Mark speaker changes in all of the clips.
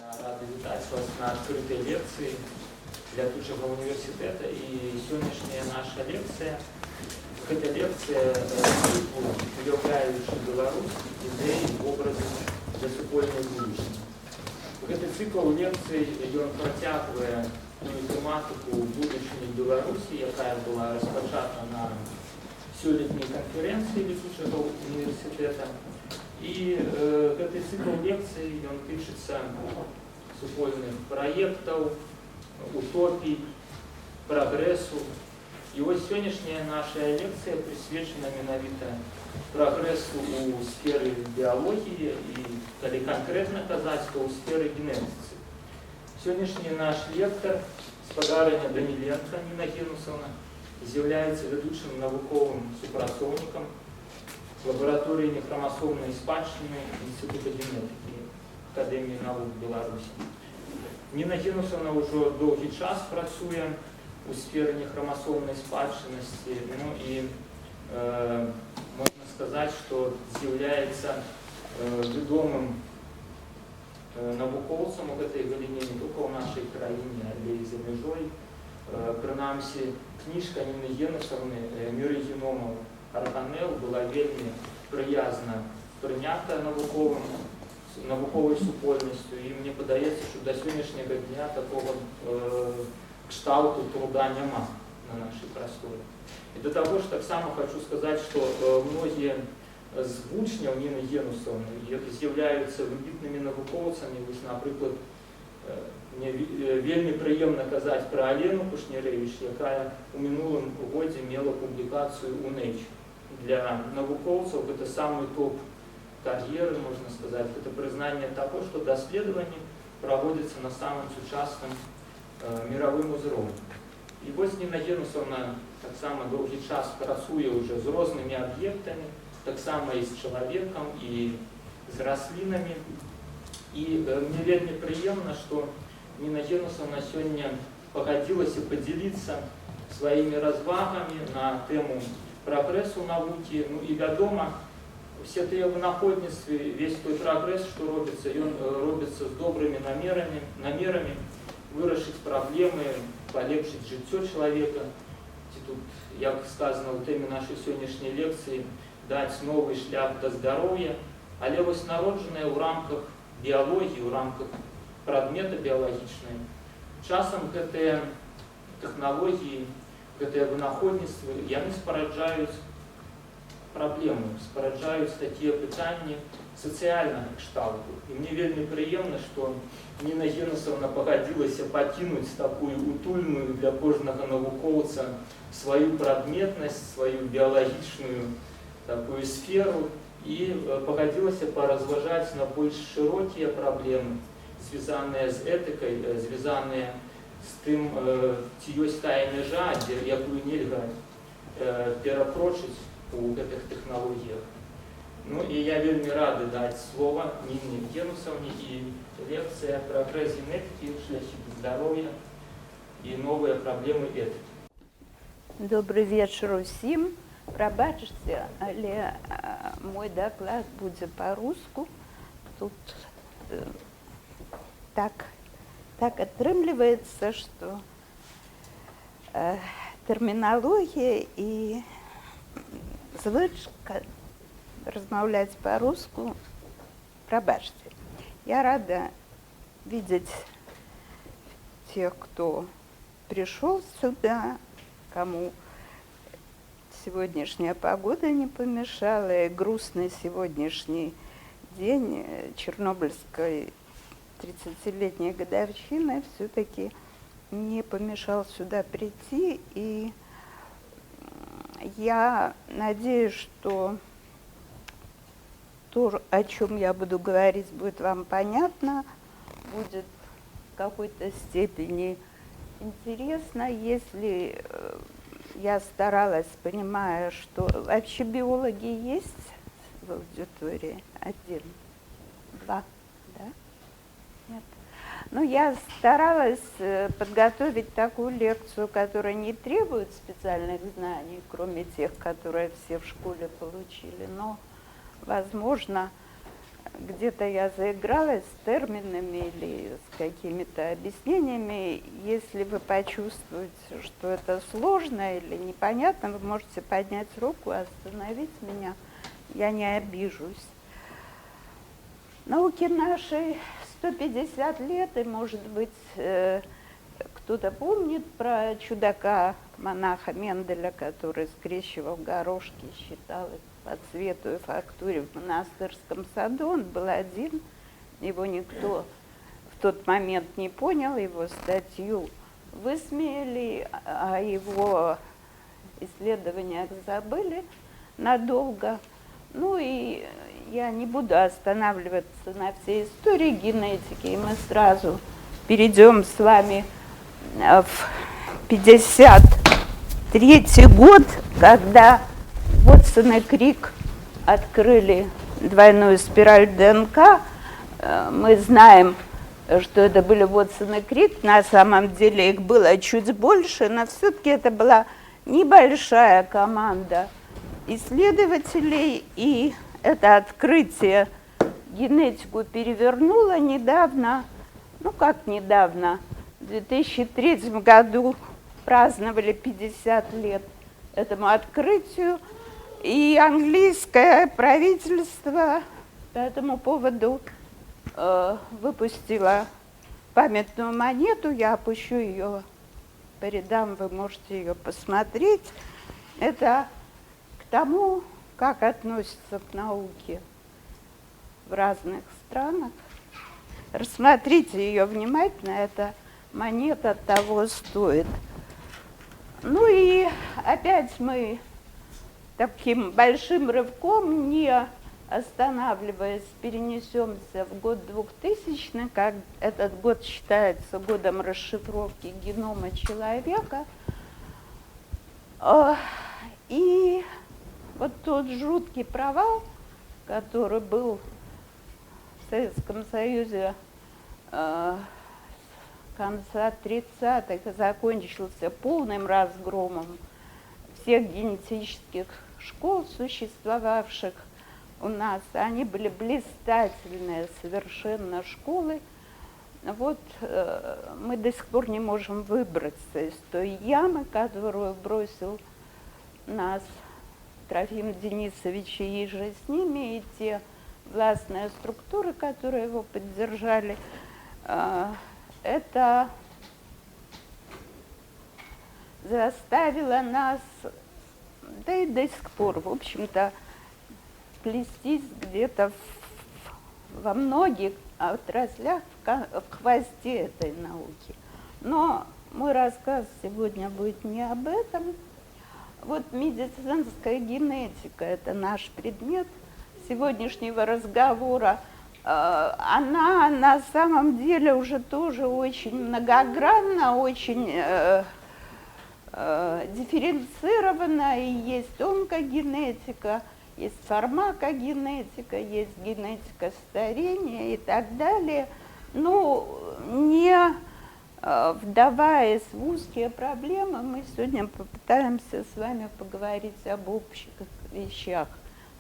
Speaker 1: Рады вітаць вас на адкрытай лекцыі для Тучага універсітэта. І сённяшняя наша лекцыя, гэта лекцыя цыклу «Уяўляючы Беларусь. Ідэі, вобразы для супольнай будучыні». Гэты цыкл лекцый ён працягвае тэматыку будучыні Беларусі, якая была распачата на сёлетняй канферэнцыі Летучага універсітэта. І гэты цикл лекцый ён тычыцца супольных праектаў, утопій, прагрэсу. І вось сённяшняя наша лекцыя прысвечана менавіта прагрэсу ў сферы біялогіі і, калі канкрэтна казаць, то ў сферы генетыцы. Сённяшні наш лектар, спадарня Даніленка Ніна Генусаўна, з'яўляецца вядучым навуковым супрацоўнікам лабараторыі нехрамасомнай спадчыны Інстытута генетыкі Акадэміі навук Беларусі. Ніна Генусаўна ўжо доўгі час працуе ў сферы нехрамасомнай спадчыннасці, і можна сказаць, што з'яўляецца вядомым навукоўцам у гэтай галіне не толькі ў нашай краіне, але і за мяжой. Прынамсі, кніжка Ніны Генусаўны «Міры геномаў» Арганел была вельмі прыязна прынята навуковай супольнасцю, і мне падаецца, што да сённяшняга дня такога кшталту труда няма на нашай прасторы. І да таго ж таксама хочу сказаць, што многія з вучняў Ніны Генусаўны з'яўляюцца выбітнымі навукоўцамі. Вось, напрыклад, мне вельмі прыемна казаць пра Алену Кушнірэвіч, якая ў мінулым годзе мела публікацыю ў Nature. Для навукоўцаў гэта самы топ кар'еры, можна сказаць, гэта прызнанне таго, што даследаванні праводзяцца на самым сучасным міравым узроўні. І вось Ніна Генусаўна таксама доўгі час працуе ўжо з рознымі аб'ектамі, таксама і з чалавекам, і з раслінамі. І мне вельмі прыемна, што Ніна Генусаўна сёння пагадзілася падзяліцца сваімі развагамі на тэму прагрэсу навукі. І вядома, все тыя вынаходніцтвы, весь той прагрэс, што робіцца, ён робіцца з добрымі намерамі вырашыць праблемы, палепшыць жыццё чалавека. Ці тут, як сказана ў тэме нашай сённяшняй лекцыі, даць новы шлях да здароўя, але вось народжаныя ў рамках біялогіі, ў рамках прадмета біялагічнай. Часам гэтыя тэхналогіі, гэтыя вынаходніцтвы, яны спараджаюць праблемы, спараджаюць такія пытанні сацыяльнага кшталту. І мне вельмі прыемна, што Ніна Генусаўна пагадзілася пакінуць такую утульную для кожнага навукоўца сваю прадметнасць, сваю біялагічную такую сферу, і пагадзілася паразважаць на больш шырокія праблемы, звязаныя з этыкай, звязаныя з тым, ці ёсць тая мяжа, якую нельга перакрочыць у гэтых тэхналогіях. І я вельмі рады даць слова Ніне Генусаўне, і лекцыя «Прагрэс генетыкі, шляхі да здароўя і новыя праблемы этыкі».
Speaker 2: Добрый вечер усім. Прабачце, але мой даклад будзе па-руску. Тут так атрымліваецца, што тэрміналогія і звычка размаўляць па-руску. Прабачце. Я рада видеть тех, кто пришел сюда, кому сегодняшняя погода не помешала, и грустный сегодняшний день Чернобыльской 30-летней годовщины все-таки не помешал сюда прийти. И я надеюсь, что то, о чем я буду говорить, будет вам понятно, будет в какой-то степени интересно, если я старалась, понимая, что вообще биологи есть в аудитории? Один, два, да? Нет. Но я старалась подготовить такую лекцию, которая не требует специальных знаний, кроме тех, которые все в школе получили, но, возможно, где-то я заигралась с терминами или с какими-то объяснениями. Если вы почувствуете, что это сложно или непонятно, вы можете поднять руку и остановить меня. Я не обижусь. Науке нашей 150 лет, и, может быть, кто-то помнит про чудака монаха Менделя, который скрещивал горошки, считал их по цвету и фактуре в монастырском саду. Он был один, его никто в тот момент не понял, его статью высмеяли, а его исследования забыли надолго. Ну и я не буду останавливаться на всей истории генетики, и мы сразу перейдем с вами в 1953 год, когда Вотсон и Крик открыли двойную спираль ДНК. Мы знаем, что это были Вотсон и Крик, на самом деле их было чуть больше, но все-таки это была небольшая команда исследователей, и это открытие генетику перевернуло недавно, ну как недавно, в 2003 году праздновали 50 лет этому открытию, и английское правительство по этому поводу выпустило памятную монету, я опущу ее по рядам, вы можете ее посмотреть. Это к тому, как относятся к науке в разных странах. Рассмотрите ее внимательно, эта монета того стоит. Ну и опять мы таким большим рывком, не останавливаясь, перенесемся в год 2000, как этот год считается годом расшифровки генома человека. И вот тот жуткий провал, который был в Советском Союзе конца 30-х и закончился полным разгромом всех генетических школ, существовавших у нас. Они были блистательные совершенно школы. Вот мы до сих пор не можем выбраться из той ямы, которую бросил нас Трофим Денисович и же с ними, и те властные структуры, которые его поддержали. Это заставило нас, да и до сих пор, в общем-то, плестись где-то во многих отраслях в хвосте этой науки. Но мой рассказ сегодня будет не об этом. Вот медицинская генетика – это наш предмет сегодняшнего разговора. Она на самом деле уже тоже очень многогранна, очень дифференцирована, и есть онкогенетика, есть фармакогенетика, есть генетика старения и так далее. Ну, не вдаваясь в узкие проблемы, мы сегодня попытаемся с вами поговорить об общих вещах,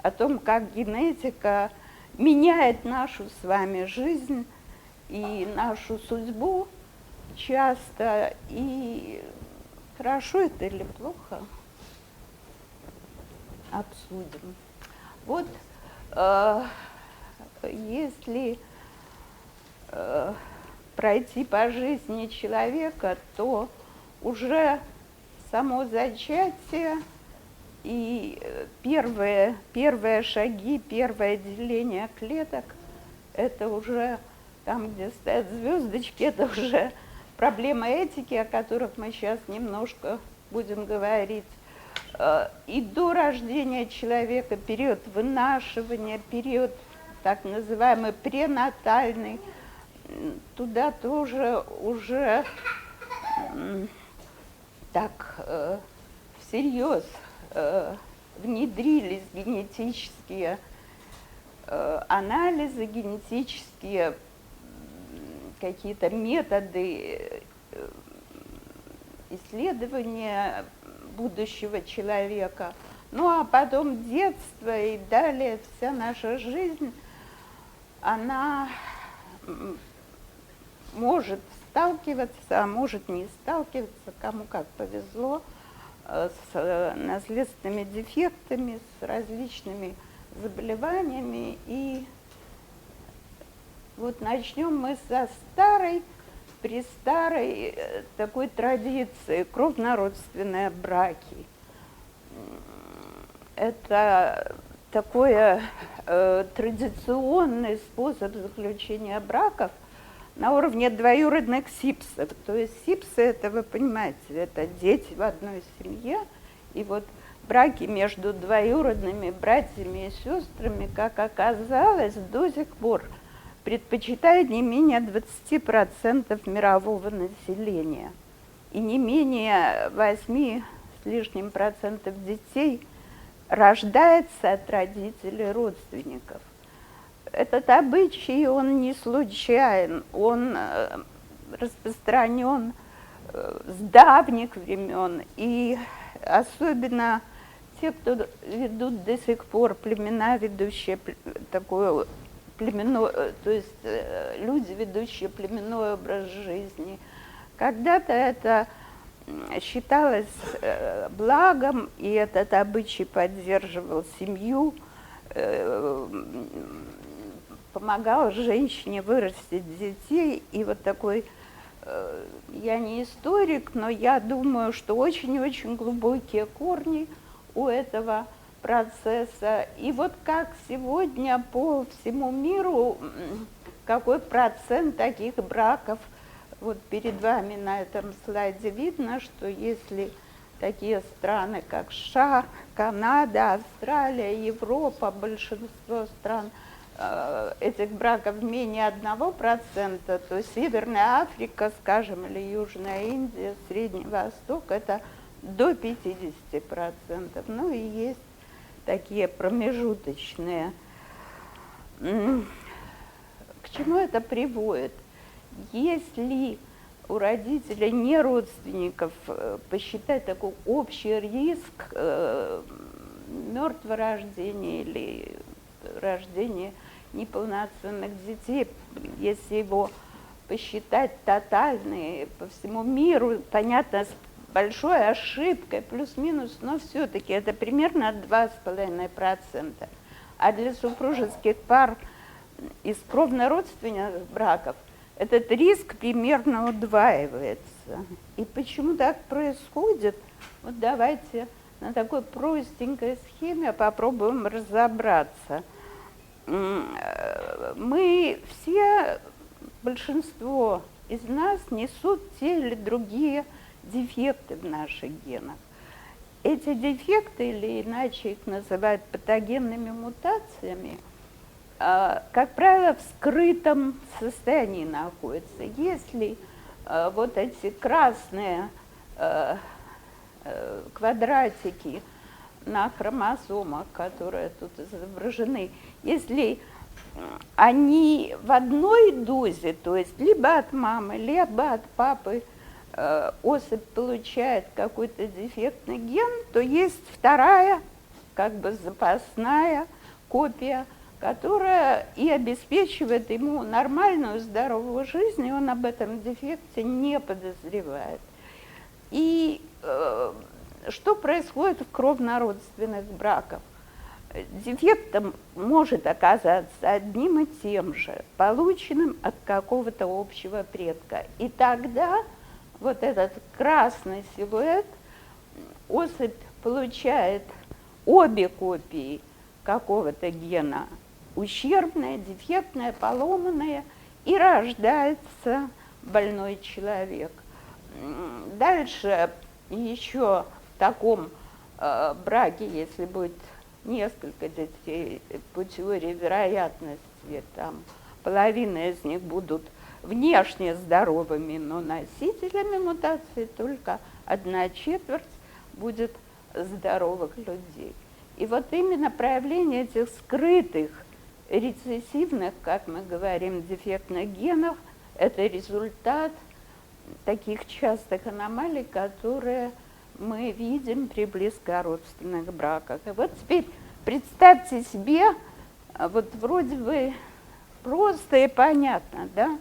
Speaker 2: о том, как генетика меняет нашу с вами жизнь и нашу судьбу часто, и хорошо это или плохо, обсудим. Вот если пройти по жизни человека, то уже само зачатие и первые шаги, первое деление клеток, это уже там, где стоят звездочки, это уже проблема этики, о которых мы сейчас немножко будем говорить. И до рождения человека период вынашивания, период так называемый пренатальный, туда тоже уже так всерьез внедрились генетические анализы, генетические какие-то методы исследования будущего человека. Ну а потом детство и далее вся наша жизнь она может сталкиваться, а может не сталкиваться, кому как повезло, с наследственными дефектами, с различными заболеваниями. И вот начнем мы со престарой такой традиции, кровнородственные браки. Это такой традиционный способ заключения браков на уровне двоюродных сипсов. То есть сипсы, это, вы понимаете, это дети в одной семье. И вот браки между двоюродными братьями и сестрами, как оказалось, до сих пор предпочитают не менее 20% мирового населения. И не менее 8 с лишним процентов детей рождается от родителей родственников. Этот обычай, он не случайен, он распространен с давних времен. И особенно те, кто ведут до сих пор племена, ведущие такое племенное, то есть люди, ведущие племенной образ жизни. Когда-то это считалось благом, и этот обычай поддерживал семью, помогал женщине вырастить детей. И вот такой, я не историк, но я думаю, что очень-очень глубокие корни у этого процесса. И вот как сегодня по всему миру, какой процент таких браков, вот перед вами на этом слайде видно, что если такие страны, как США, Канада, Австралия, Европа, большинство стран, этих браков менее 1%, то Северная Африка, скажем, или Южная Индия, Средний Восток, это до 50%. Ну и есть такие промежуточные. К чему это приводит? Если у родителей не родственников посчитать такой общий риск мертворождения или рождения неполноценных детей, если его посчитать тотальный по всему миру, понятно, с большой ошибкой, плюс-минус, но все-таки это примерно 2,5%. А для супружеских пар из кровно-родственных браков этот риск примерно удваивается. И почему так происходит? Вот давайте на такой простенькой схеме попробуем разобраться. Мы все, большинство из нас несут те или другие дефекты в наших генах. Эти дефекты, или иначе их называют патогенными мутациями, как правило, в скрытом состоянии находятся. Если вот эти красные квадратики на хромосомах, которые тут изображены, если они в одной дозе, то есть либо от мамы, либо от папы, особь получает какой-то дефектный ген, то есть вторая, как бы запасная копия, которая и обеспечивает ему нормальную, здоровую жизнь, и он об этом дефекте не подозревает. И что происходит в кровнородственных браках? Дефектом может оказаться одним и тем же, полученным от какого-то общего предка. И тогда вот этот красный силуэт, особь получает обе копии какого-то гена, ущербное, дефектное, поломанное, и рождается больной человек. Дальше еще в таком браке, если будет несколько детей, по теории вероятности, там, половина из них будут внешне здоровыми, но носителями мутации, только 1/4 будет здоровых людей. И вот именно проявление этих скрытых, рецессивных, как мы говорим, дефектных генов, это результат таких частых аномалий, которые мы видим при близкородственных браках. И вот теперь представьте себе, вот вроде бы просто и понятно, да?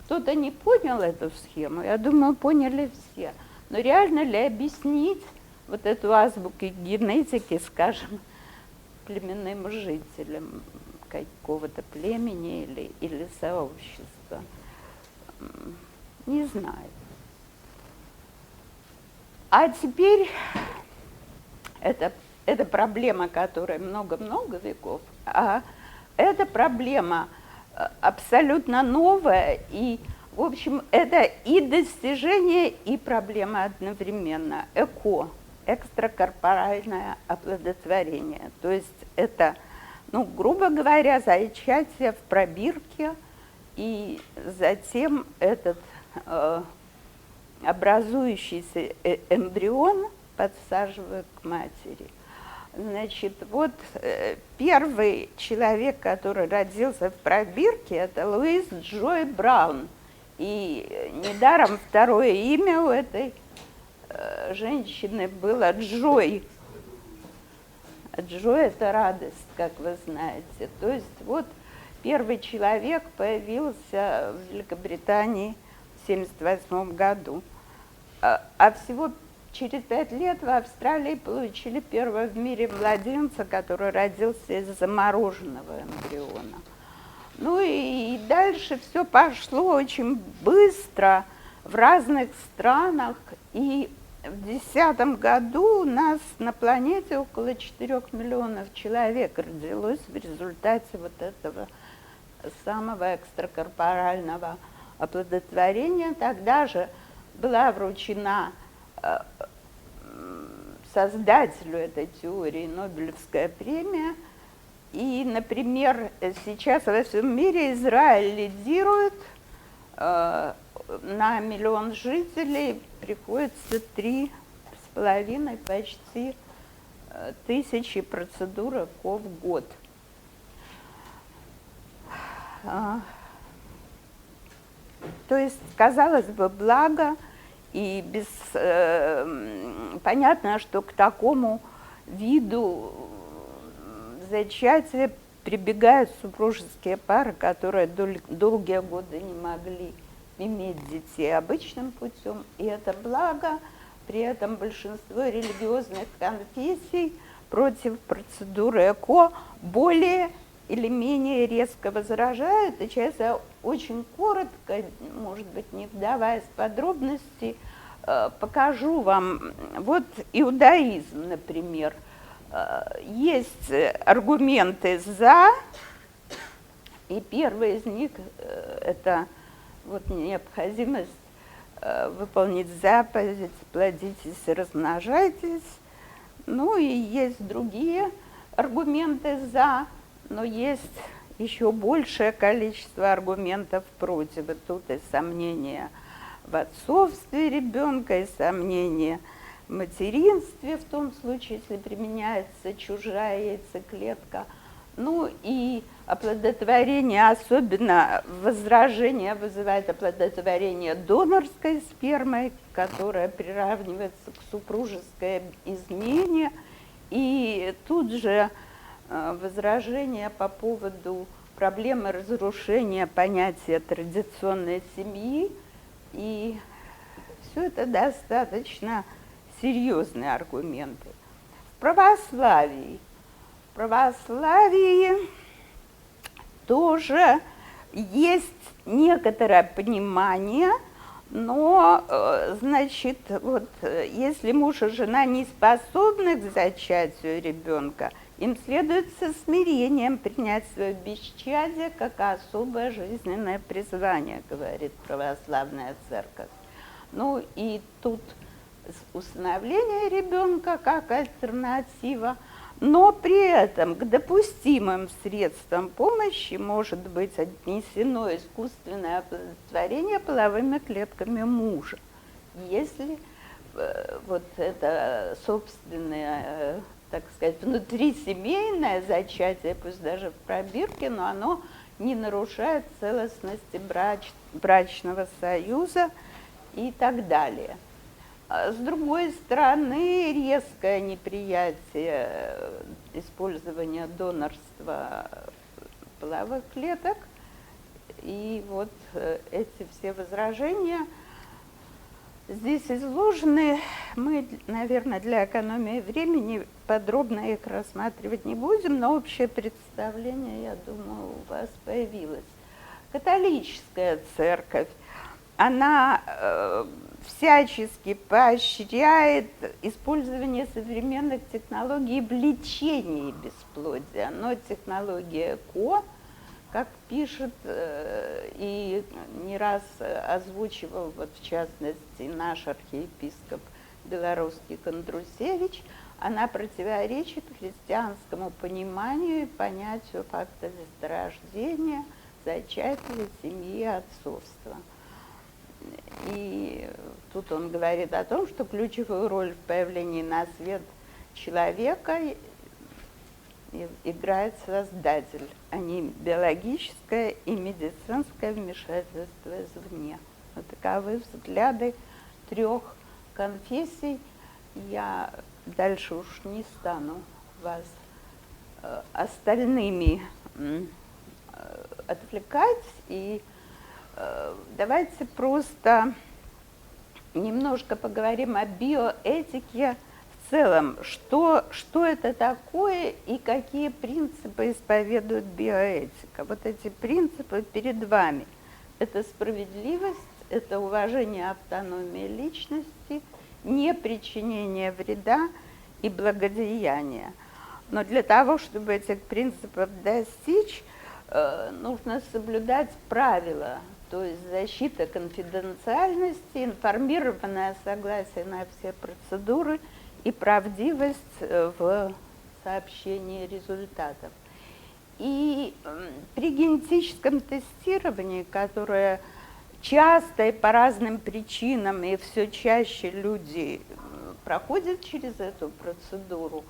Speaker 2: Кто-то не понял эту схему, я думаю, поняли все. Но реально ли объяснить вот эту азбуку генетики, скажем, племенным жителям какого-то племени или сообщества? Не знаю. А теперь это проблема, которая много-много веков, а эта проблема абсолютно новая, и, в общем, это и достижение, и проблема одновременно. Экстракорпоральное оплодотворение. То есть это, ну, грубо говоря, зачатие в пробирке, и затем этот образующийся эмбрион подсаживают к матери. Значит, вот первый человек, который родился в пробирке, это Луис Джой Браун. И недаром второе имя у этой женщины было Джой. Джой – это радость, как вы знаете. То есть вот первый человек появился в Великобритании в 1978 году. А всего через 5 лет в Австралии получили первого в мире младенца, который родился из замороженного эмбриона. Ну и дальше все пошло очень быстро в разных странах. И в 2010 году у нас на планете около 4 миллионов человек родилось в результате вот этого самого экстракорпорального оплодотворения. Тогда же была вручена создателю этой теории Нобелевская премия. И, например, сейчас во всем мире Израиль лидирует, на 1 миллион жителей приходится 3,5 почти тысячи процедур ЭКО в год. То есть, казалось бы, благо, и понятно, что к такому виду зачатия прибегают супружеские пары, которые долгие годы не могли иметь детей обычным путем, и это благо. При этом большинство религиозных конфессий против процедуры ЭКО более или менее резко возражают. И сейчас я очень коротко, может быть, не вдаваясь в подробности, покажу вам. Вот иудаизм, например. Есть аргументы «за», и первый из них – это вот необходимость выполнить заповедь «плодитесь и размножайтесь». Ну и есть другие аргументы «за», но есть еще большее количество аргументов против. И тут и сомнения в отцовстве ребенка, и сомнения в материнстве, в том случае, если применяется чужая яйцеклетка. Ну и оплодотворение, особенно возражение вызывает оплодотворение донорской спермой, которая приравнивается к супружеской измене. И тут же возражение по поводу проблемы разрушения понятия традиционной семьи. И все это достаточно серьезные аргументы. В православии тоже есть некоторое понимание, но, значит, вот если муж и жена не способны к зачатию ребенка, им следует со смирением принять свое бесчадие как особое жизненное призвание, говорит православная церковь. Ну и тут усыновление ребенка как альтернатива, но при этом к допустимым средствам помощи может быть отнесено искусственное оплодотворение половыми клетками мужа, если вот это собственное, так сказать, внутрисемейное зачатие, пусть даже в пробирке, но оно не нарушает целостности брачного союза и так далее. С другой стороны, резкое неприятие использования донорства половых клеток И вот эти все возражения здесь изложены. Мы, наверное, для экономии времени подробно их рассматривать не будем, но общее представление, я думаю, у вас появилось. Католическая церковь, она всячески поощряет использование современных технологий в лечении бесплодия, но технология ЭКО, как пишет и не раз озвучивал, вот в частности, наш архиепископ белорусский Кондрусевич, она противоречит христианскому пониманию и понятию факта деторождения, зачатия, семьи, отцовства. И тут он говорит о том, что ключевую роль в появлении на свет человека играет Создатель, а не биологическое и медицинское вмешательство извне. Вот таковы взгляды трех конфессий. Я дальше уж не стану вас остальными отвлекать, и давайте просто немножко поговорим о биоэтике в целом. Что это такое и какие принципы исповедует биоэтика? Вот эти принципы перед вами. Это справедливость, это уважение автономии личности, непричинение вреда и благодеяние. Но для того, чтобы этих принципов достичь, нужно соблюдать правила, то есть защита конфиденциальности, информированное согласие на все процедуры и правдивость в сообщении результатов. И при генетическом тестировании, которое часто и по разным причинам, и все чаще люди проходят через эту процедуру,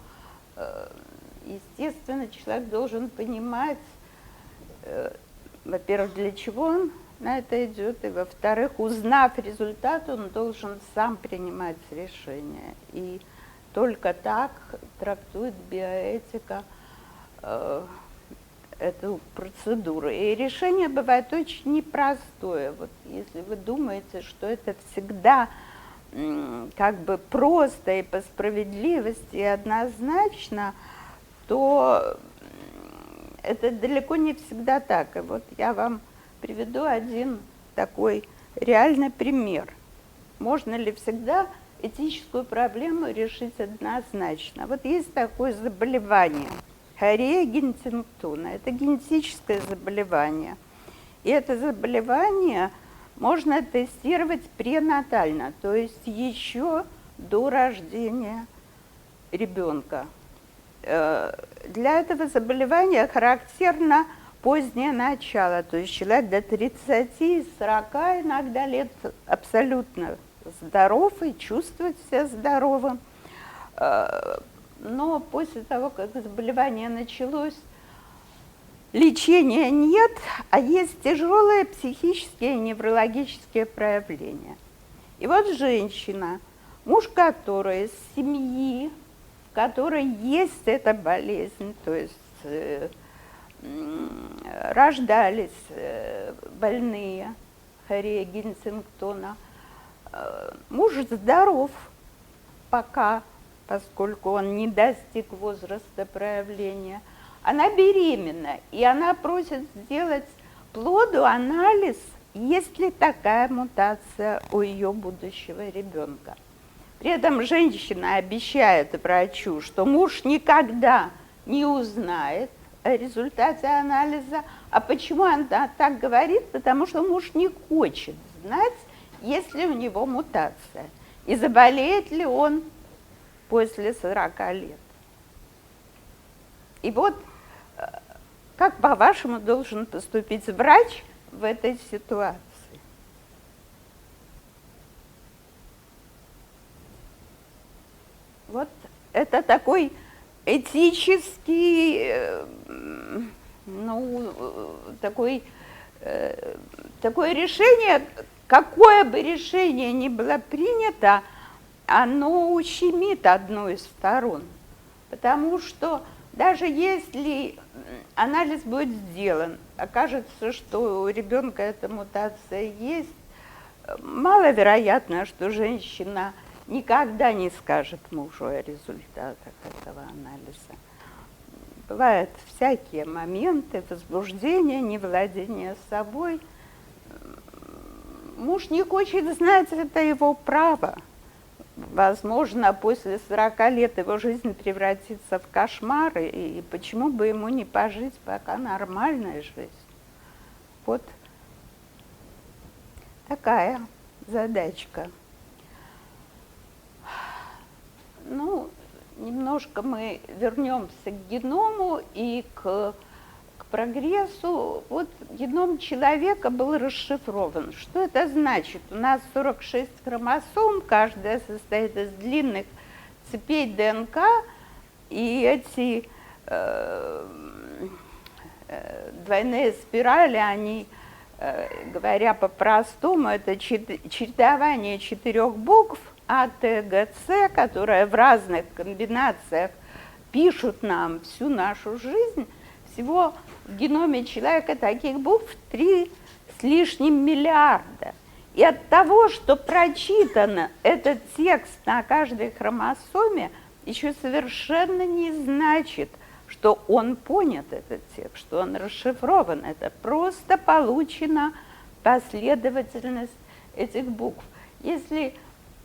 Speaker 2: естественно, человек должен понимать, во-первых, для чего он на это идет, и, во-вторых, узнав результат, он должен сам принимать решение. И только так трактует биоэтика эту процедуру. И решение бывает очень непростое. Вот если вы думаете, что это всегда как бы просто и по справедливости и однозначно, то это далеко не всегда так. И вот я вам приведу один такой реальный пример. Можно ли всегда этическую проблему решить однозначно? Вот есть такое заболевание – хорея Гентингтона. Это генетическое заболевание. И это заболевание можно тестировать пренатально, то есть еще до рождения ребенка. Для этого заболевания характерно позднее начало, то есть человек до 30-40 иногда лет абсолютно здоров и чувствует себя здоровым. Но после того, как заболевание началось, лечения нет, а есть тяжелые психические и неврологические проявления. И вот женщина, муж которой из семьи, в которой есть эта болезнь, то есть рождались больные хорея Гентингтона, муж здоров пока, поскольку он не достиг возраста проявления. Она беременна, и она просит сделать плоду анализ, есть ли такая мутация у ее будущего ребенка. При этом женщина обещает врачу, что муж никогда не узнает о результате анализа. А почему она так говорит? Потому что муж не хочет знать, есть ли у него мутация, и заболеет ли он после 40 лет. И вот как, по-вашему, должен поступить врач в этой ситуации? Вот это такой этический, такое решение, какое бы решение ни было принято, оно ущемит одну из сторон. Потому что даже если анализ будет сделан, окажется, что у ребенка эта мутация есть, маловероятно, что женщина никогда не скажет мужу о результатах этого анализа. Бывают всякие моменты возбуждения, невладения собой. Муж не хочет знать, это его право. Возможно, после 40 лет его жизнь превратится в кошмар, и почему бы ему не пожить пока нормальной жизнью? Вот такая задачка. Ну, немножко мы вернемся к геному и к прогрессу. Вот геном человека был расшифрован. Что это значит? У нас 46 хромосом, каждая состоит из длинных цепей ДНК, и эти двойные спирали, они, говоря по-простому, это чередование 4 букв А, Т, Г, С, которые в разных комбинациях пишут нам всю нашу жизнь. Всего в геноме человека таких букв 3 с лишним миллиарда. И от того, что прочитан этот текст на каждой хромосоме, еще совершенно не значит, что он понят, этот текст, что он расшифрован. Это просто получена последовательность этих букв. Если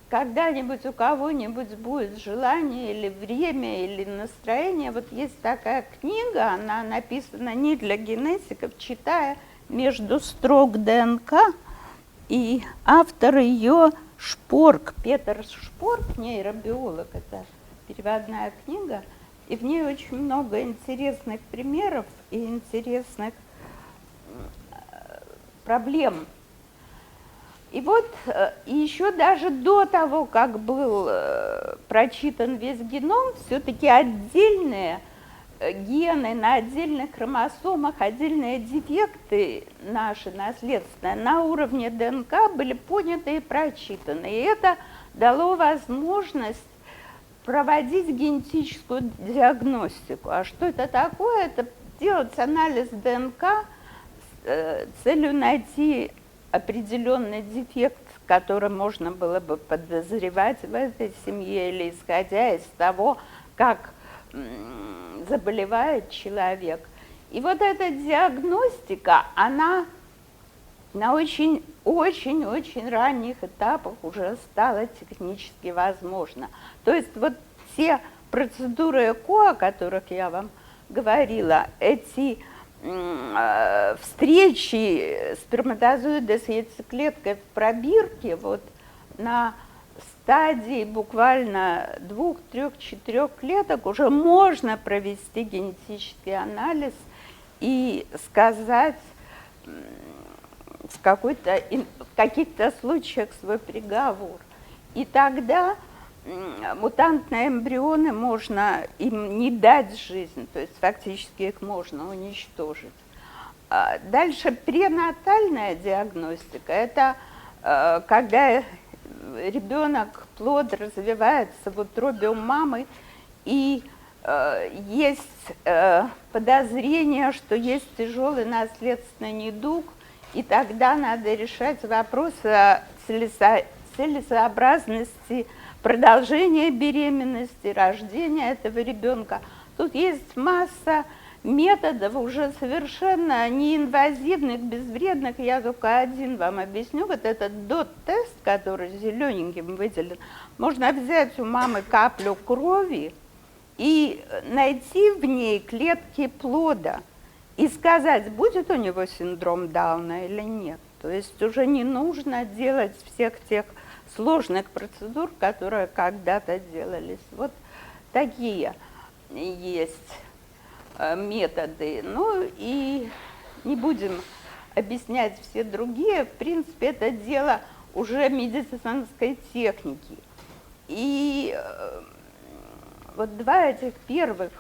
Speaker 2: когда-нибудь у кого-нибудь будет желание или время, или настроение, вот есть такая книга, она написана не для генетиков, читая между строк ДНК, и автор ее Шпорк, Петер Шпорк, нейробиолог, это переводная книга, и в ней очень много интересных примеров и интересных проблем. И вот еще даже до того, как был прочитан весь геном, все-таки отдельные гены на отдельных хромосомах, отдельные дефекты наши наследственные на уровне ДНК были поняты и прочитаны. И это дало возможность проводить генетическую диагностику. А что это такое? Это делать анализ ДНК с целью найти определенный дефект, который можно было бы подозревать в этой семье, или исходя из того, как заболевает человек. И вот эта диагностика, она на очень-очень ранних этапах уже стала технически возможна. То есть вот те процедуры ЭКО, о которых я вам говорила, эти встречи сперматозоида с яйцеклеткой в пробирке вот на стадии буквально 2, 3, 4 клеток уже можно провести генетический анализ и сказать в каких-то случаях свой приговор. И тогда мутантные эмбрионы можно им не дать жизнь, то есть фактически их можно уничтожить. Дальше пренатальная диагностика – это когда ребенок, плод развивается в утробе у мамы, и есть подозрение, что есть тяжелый наследственный недуг, и тогда надо решать вопрос о целесообразности продолжения беременности, рождения этого ребенка. Тут есть масса методов уже совершенно неинвазивных, безвредных. Я только один вам объясню. Вот этот DOT-тест, который зелененьким выделен, можно взять у мамы каплю крови и найти в ней клетки плода и сказать, будет у него синдром Дауна или нет. То есть уже не нужно делать всех тех сложных процедур, которые когда-то делались. Вот такие есть методы. Ну и не будем объяснять все другие. В принципе, это дело уже медицинской техники. И вот 2 этих первых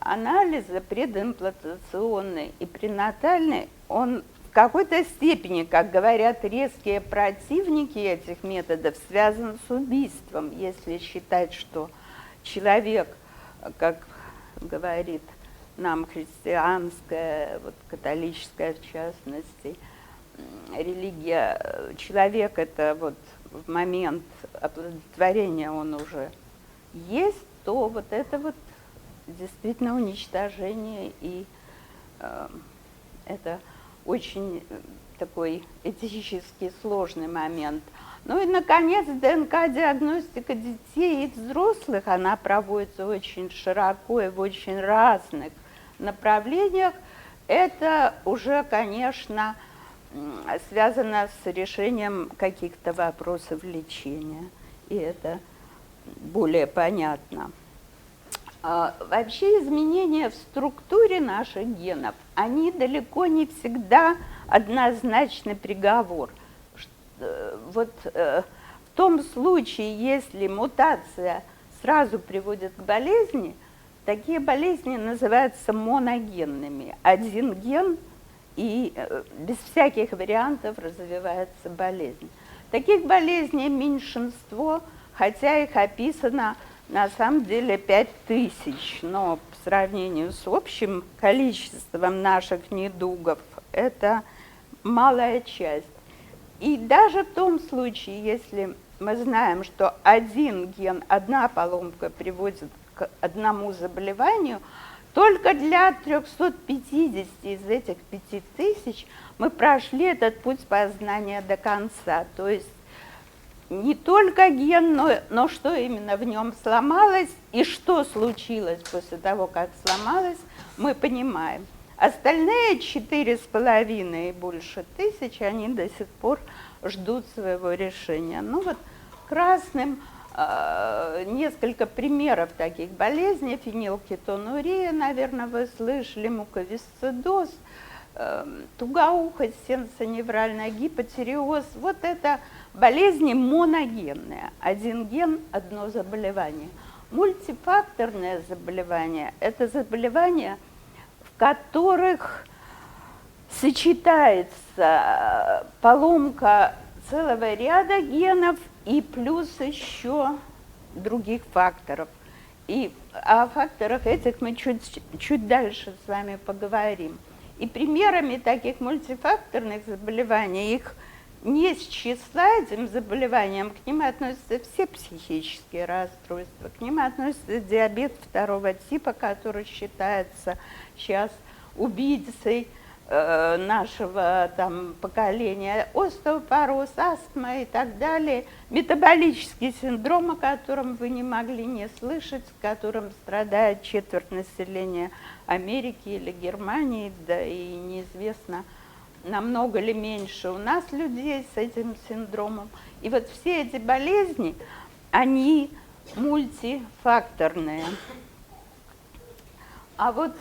Speaker 2: анализа, предимплантационный и пренатальный, он в какой-то степени, как говорят резкие противники этих методов, связан с убийством, если считать, что человек, как говорит нам христианская, вот католическая в частности, религия, человек это вот в момент оплодотворения он уже есть, то вот это вот действительно уничтожение, и это очень такой этически сложный момент. Ну и, наконец, ДНК-диагностика детей и взрослых, она проводится очень широко и в очень разных направлениях. Это уже, конечно, связано с решением каких-то вопросов лечения, и это более понятно. Вообще изменения в структуре наших генов, они далеко не всегда однозначный приговор. Вот в том случае, если мутация сразу приводит к болезни, такие болезни называются моногенными. Один ген, и без всяких вариантов развивается болезнь. Таких болезней меньшинство, хотя их описано на самом деле 5000, но по сравнению с общим количеством наших недугов это малая часть. И даже в том случае, если мы знаем, что один ген, одна поломка приводит к одному заболеванию, только для 350 из этих 5000 мы прошли этот путь познания до конца. То есть не только ген, но что именно в нем сломалось и что случилось после того, как сломалось, мы понимаем. Остальные 4,5 и больше тысяч, они до сих пор ждут своего решения. Ну вот красным несколько примеров таких болезней. Фенилкетонурия, наверное, вы слышали, муковисцидоз, тугоухость, сенсоневральная гипотиреоз. Вот это болезни моногенные. Один ген, одно заболевание. Мультифакторное заболевание – это заболевания, в которых сочетается поломка целого ряда генов и плюс еще других факторов. И о факторах этих мы чуть дальше с вами поговорим. И примерами таких мультифакторных заболеваний, их не с числа этим заболеваниям, к ним относятся все психические расстройства, к ним относится диабет второго типа, который считается сейчас убийцей нашего поколения, остеопороз, астма и так далее, метаболический синдром, о котором вы не могли не слышать, которым страдает четверть населения Америки или Германии, да и неизвестно, намного ли меньше у нас людей с этим синдромом. И вот все эти болезни, они мультифакторные. А вот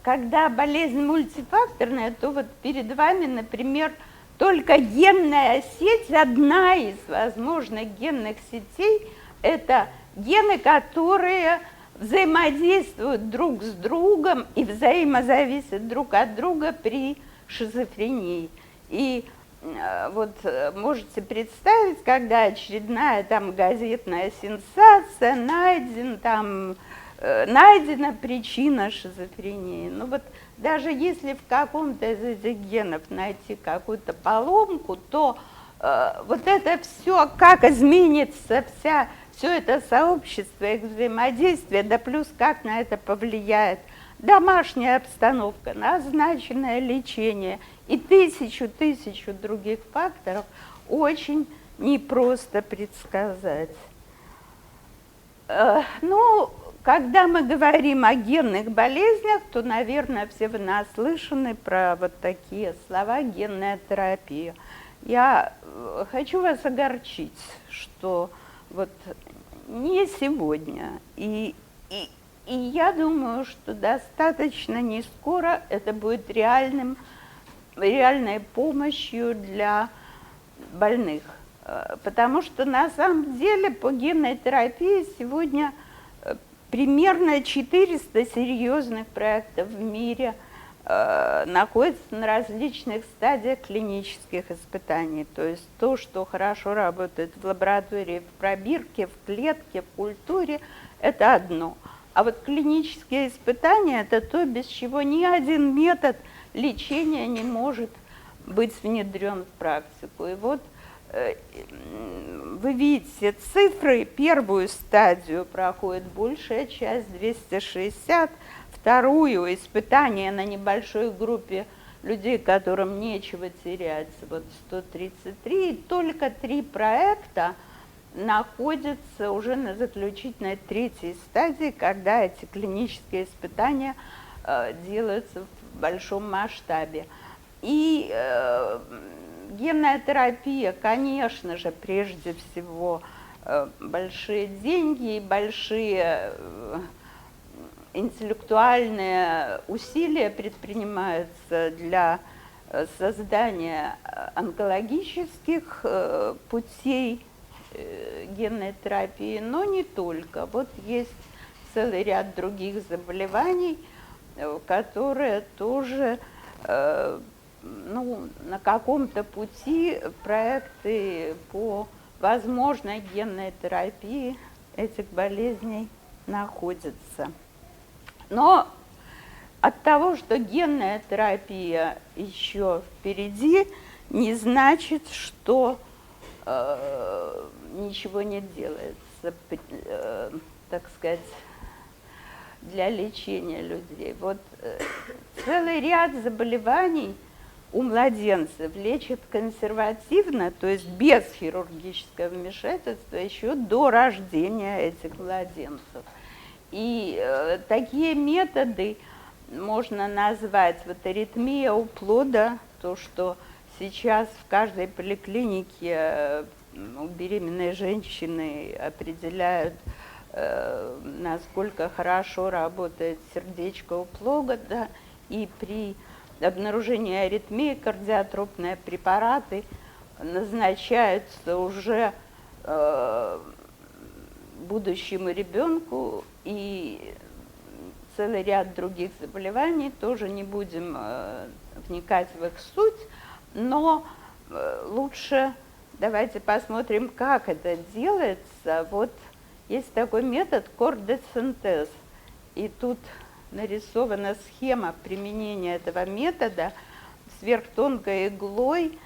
Speaker 2: когда болезнь мультифакторная, то вот перед вами, например, только генная сеть, одна из возможных генных сетей, это гены, которые взаимодействуют друг с другом и взаимозависят друг от друга при шизофрении. И вот можете представить, когда очередная газетная сенсация, найдена причина шизофрении. Ну вот даже если в каком-то из этих генов найти какую-то поломку, то вот это все, как изменится все это сообщество, их взаимодействие, да плюс как на это повлияет домашняя обстановка, назначенное лечение и тысячу других факторов, очень непросто предсказать. Ну, когда мы говорим о генных болезнях, то, наверное, все вы наслышаны про вот такие слова генная терапия. Я хочу вас огорчить, что вот не сегодня, и я думаю, что достаточно не скоро это будет реальной помощью для больных. Потому что на самом деле по генной терапии сегодня примерно 400 серьезных проектов в мире находятся на различных стадиях клинических испытаний. То есть то, что хорошо работает в лаборатории, в пробирке, в клетке, в культуре, это одно. А А вот клинические испытания – это то, без чего ни один метод лечения не может быть внедрен в практику. И вот вы видите цифры, первую стадию проходит большая часть, 260, вторую испытание на небольшой группе людей, которым нечего терять, вот 133, и только 3 проекта находятся уже на заключительной третьей стадии, когда эти клинические испытания делаются в большом масштабе. И генная терапия, конечно же, прежде всего большие деньги и большие интеллектуальные усилия предпринимаются для создания онкологических путей генной терапии, но не только. Вот есть целый ряд других заболеваний, которые тоже на каком-то пути проекты по возможной генной терапии этих болезней находятся. Но от того, что генная терапия еще впереди, не значит, что ничего не делается, так сказать, для лечения людей. Вот целый ряд заболеваний у младенцев лечат консервативно, то есть без хирургического вмешательства, еще до рождения этих младенцев. И такие методы можно назвать вот аритмия у плода, то, что сейчас в каждой поликлинике у беременной женщины определяют, насколько хорошо работает сердечко у плода, и при обнаружении аритмии кардиотропные препараты назначаются уже будущему ребенку, и целый ряд других заболеваний, тоже не будем вникать в их суть, но лучше давайте посмотрим, как это делается. Вот есть такой метод кордесинтез, и тут нарисована схема применения этого метода. Сверхтонкой иглой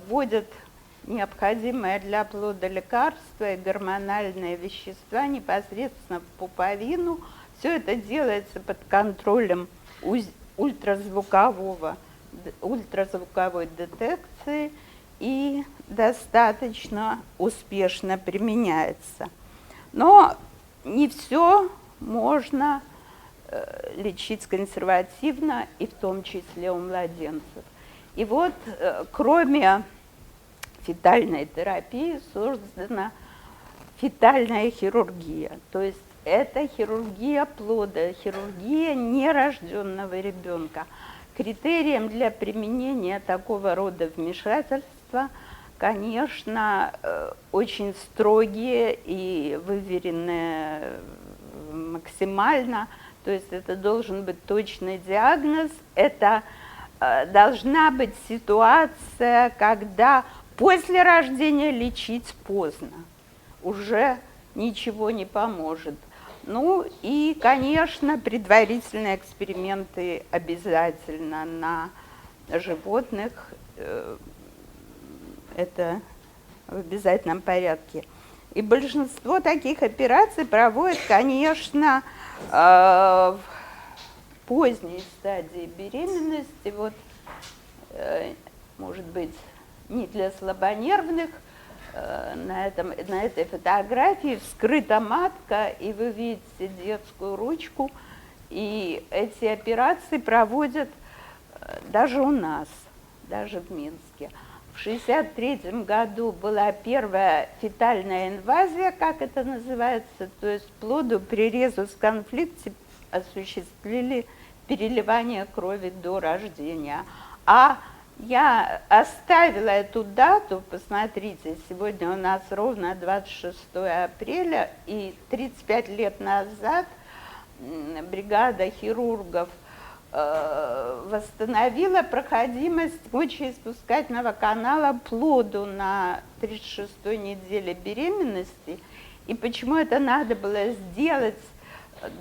Speaker 2: вводят необходимое для плода лекарства и гормональные вещества непосредственно в пуповину. Все это делается под контролем ультразвуковой детекции и достаточно успешно применяется. Но не все можно лечить консервативно, и в том числе у младенцев. И вот, кроме фетальной терапии, создана фетальная хирургия. То есть это хирургия плода, хирургия нерожденного ребенка. Критерием для применения такого рода вмешательства, конечно, очень строгие и выверенные максимально. То есть это должен быть точный диагноз, это должна быть ситуация, когда после рождения лечить поздно, уже ничего не поможет. Ну и, конечно, предварительные эксперименты обязательно на животных, это в обязательном порядке. И большинство таких операций проводят, конечно, в поздней стадии беременности. Вот, может быть, не для слабонервных. На этой фотографии вскрыта матка, и вы видите детскую ручку. И эти операции проводят даже у нас, даже в Минске. В 1963 году была первая фетальная инвазия, как это называется, то есть плоду при резус-конфликте осуществили переливание крови до рождения. А я оставила эту дату, посмотрите, сегодня у нас ровно 26 апреля, и 35 лет назад бригада хирургов восстановила проходимость мочеиспускательного канала плоду на 36-й неделе беременности. И почему это надо было сделать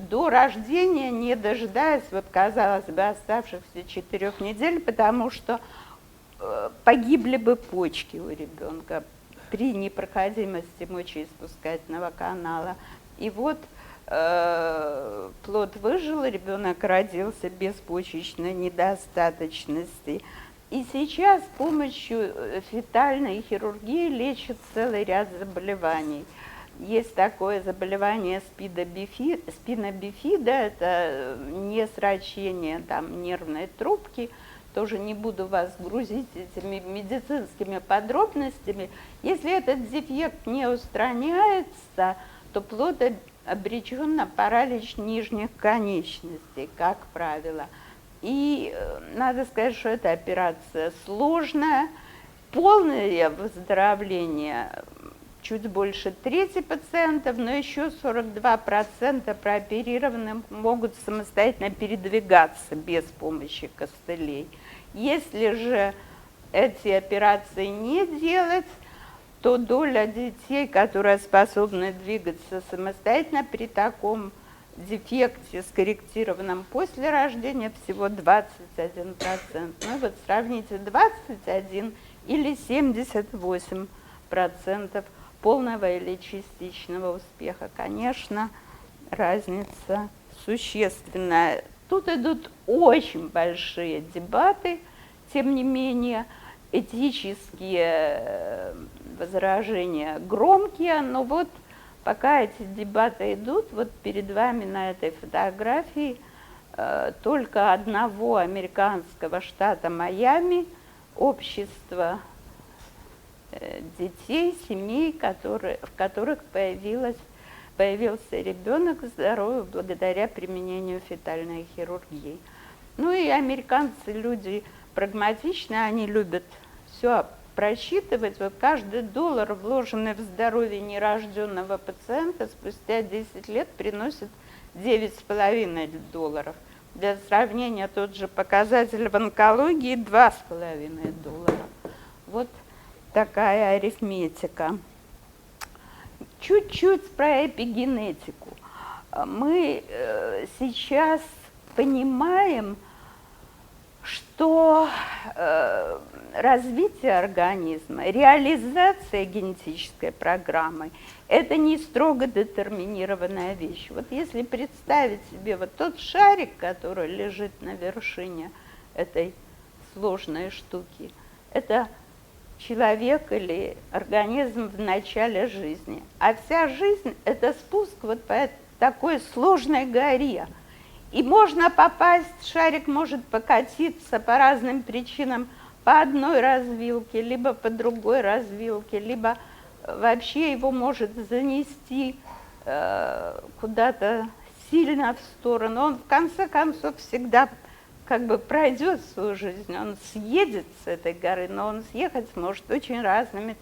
Speaker 2: до рождения, не дожидаясь, вот казалось бы, оставшихся 4 недель, потому что погибли бы почки у ребенка при непроходимости мочеиспускательного канала. И вот плод выжил, ребенок родился без почечной недостаточности. И сейчас с помощью фетальной хирургии лечат целый ряд заболеваний. Есть такое заболевание спина бифида, это несращение там нервной трубки. Тоже не буду вас грузить этими медицинскими подробностями. Если этот дефект не устраняется, то плод обречен на паралич нижних конечностей, как правило. И надо сказать, что эта операция сложная, полное выздоровление чуть больше трети пациентов, но еще 42% прооперированных могут самостоятельно передвигаться без помощи костылей. Если же эти операции не делать, то доля детей, которые способны двигаться самостоятельно при таком дефекте, скорректированном после рождения, всего 21%. Ну вот сравните 21 или 78% полного или частичного успеха. Конечно, разница существенная. Тут идут очень большие дебаты, тем не менее, этические возражения громкие, но вот пока эти дебаты идут, вот перед вами на этой фотографии только одного американского штата Майами общество детей, семей, в которых появился ребенок здоровый благодаря применению фетальной хирургии. Ну и американцы люди прагматичные, они любят все просчитывать. Вот каждый доллар, вложенный в здоровье нерожденного пациента, спустя 10 лет приносит $9,5. Для сравнения, тот же показатель в онкологии $2,5. Вот такая арифметика. Чуть-чуть про эпигенетику. Мы сейчас понимаем, что развитие организма, реализация генетической программы – это не строго детерминированная вещь. Вот если представить себе вот тот шарик, который лежит на вершине этой сложной штуки, это человек или организм в начале жизни. А вся жизнь – это спуск вот по такой сложной горе. И можно попасть, шарик может покатиться по разным причинам по одной развилке, либо по другой развилке, либо вообще его может занести куда-то сильно в сторону. Он в конце концов всегда как бы пройдет свою жизнь, он съедет с этой горы, но он съехать сможет очень разными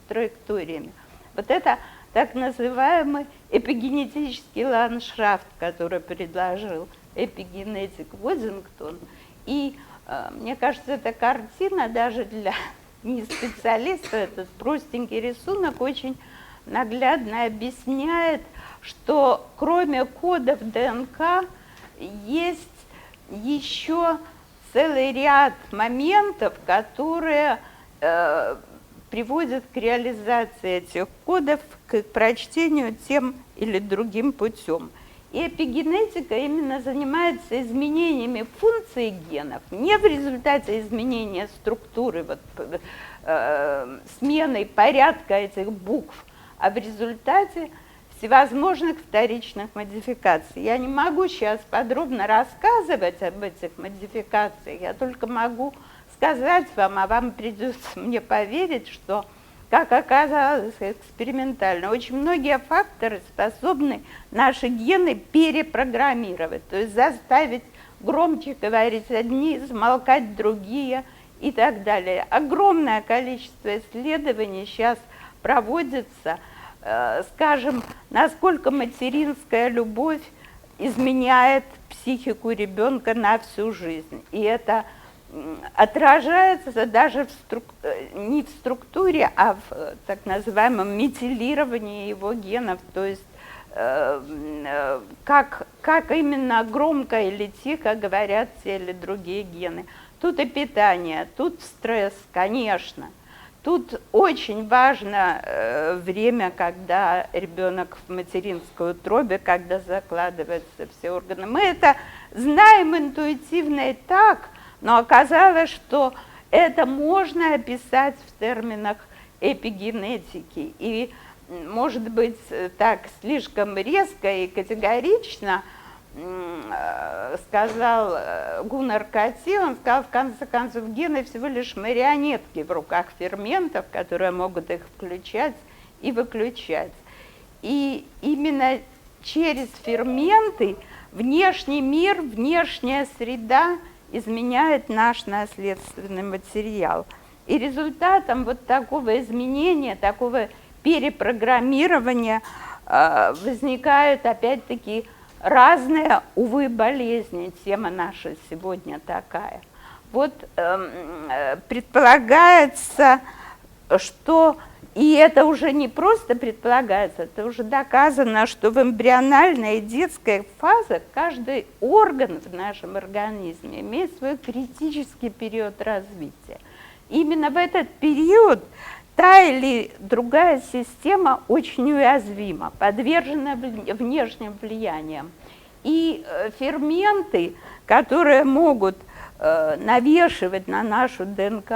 Speaker 2: траекториями. Вот это так называемый эпигенетический ландшафт, который предложил эпигенетик Уоддингтон. И мне кажется, эта картина даже для неспециалиста, этот простенький рисунок, очень наглядно объясняет, что кроме кодов ДНК есть еще целый ряд моментов, которые приводят к реализации этих кодов, к прочтению тем или другим путем. И эпигенетика именно занимается изменениями функций генов, не в результате изменения структуры, вот, сменой порядка этих букв, а в результате всевозможных вторичных модификаций. Я не могу сейчас подробно рассказывать об этих модификациях, я только могу сказать вам, а вам придется мне поверить, что, как оказалось экспериментально, очень многие факторы способны наши гены перепрограммировать, то есть заставить громче говорить одни, замолкать другие и так далее. Огромное количество исследований сейчас проводится, скажем, насколько материнская любовь изменяет психику ребенка на всю жизнь. И это отражается даже не в структуре, а в так называемом метилировании его генов, то есть как именно громко или тихо говорят те или другие гены. Тут и питание, тут стресс, конечно. Тут очень важно время, когда ребенок в материнской утробе, когда закладываются все органы. Мы это знаем интуитивно и так, но оказалось, что это можно описать в терминах эпигенетики. И, может быть, так слишком резко и категорично сказал Гуннар Кати, он сказал, в конце концов, гены всего лишь марионетки в руках ферментов, которые могут их включать и выключать. И именно через ферменты внешний мир, внешняя среда изменяет наш наследственный материал. И результатом вот такого изменения, такого перепрограммирования возникают опять-таки разные, увы, болезни. Тема наша сегодня такая. Вот предполагается, что, и это уже не просто предполагается, это уже доказано, что в эмбриональной и детской фазе каждый орган в нашем организме имеет свой критический период развития. Именно в этот период та или другая система очень уязвима, подвержена внешним влияниям. И ферменты, которые могут навешивать на нашу ДНК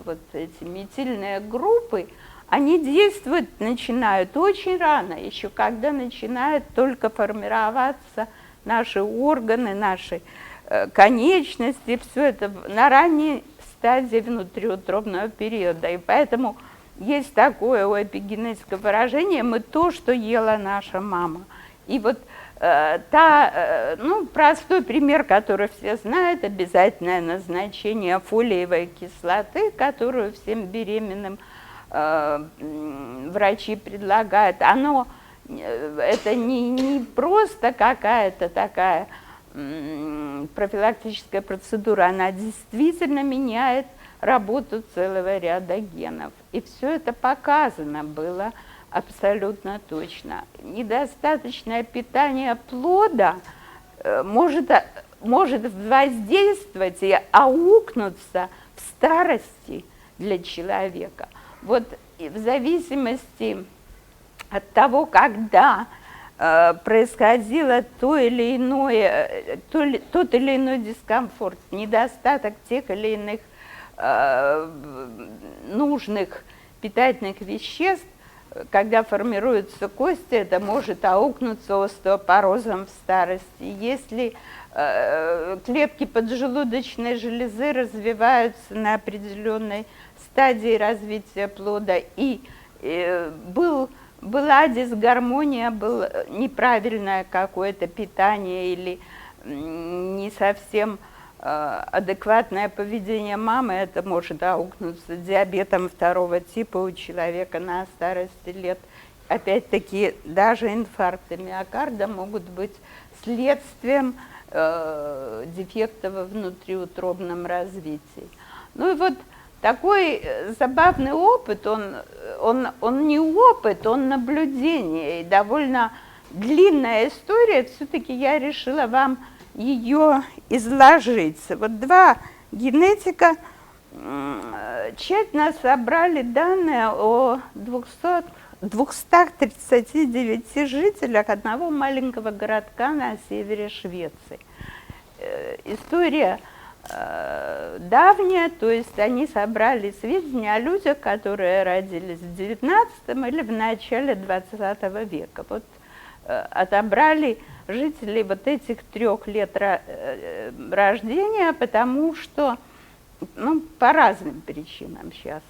Speaker 2: вот эти метильные группы, они действовать начинают очень рано, еще когда начинают только формироваться наши органы, наши конечности, все это на ранней стадии внутриутробного периода. И поэтому есть такое у эпигенетическое выражение «мы то, что ела наша мама». И вот простой пример, который все знают, обязательное назначение фолиевой кислоты, которую всем беременным врачи предлагают. Это не просто какая-то такая профилактическая процедура, она действительно меняет работу целого ряда генов. И все это показано было абсолютно точно. Недостаточное питание плода может воздействовать и аукнуться в старости для человека. Вот в зависимости от того, когда происходило тот или иной дискомфорт, недостаток тех или иных нужных питательных веществ, когда формируются кости, это может аукнуться остеопорозом в старости. Если клетки поджелудочной железы развиваются на определенной стадии развития плода, и была дисгармония, было неправильное какое-то питание или не совсем адекватное поведение мамы, это может аукнуться диабетом второго типа у человека на старости лет. Опять-таки, даже инфаркты миокарда могут быть следствием дефекта во внутриутробном развитии. Ну и вот такой забавный опыт, он не опыт, он наблюдение. И довольно длинная история, все-таки я решила вам ее изложить. Вот два генетика тщательно собрали данные о 239 жителях одного маленького городка на севере Швеции. История давняя, то есть они собрали сведения о людях, которые родились в XIX или в начале XX века. Вот отобрали жителей вот этих 3 лет рождения, потому что, по разным причинам сейчас.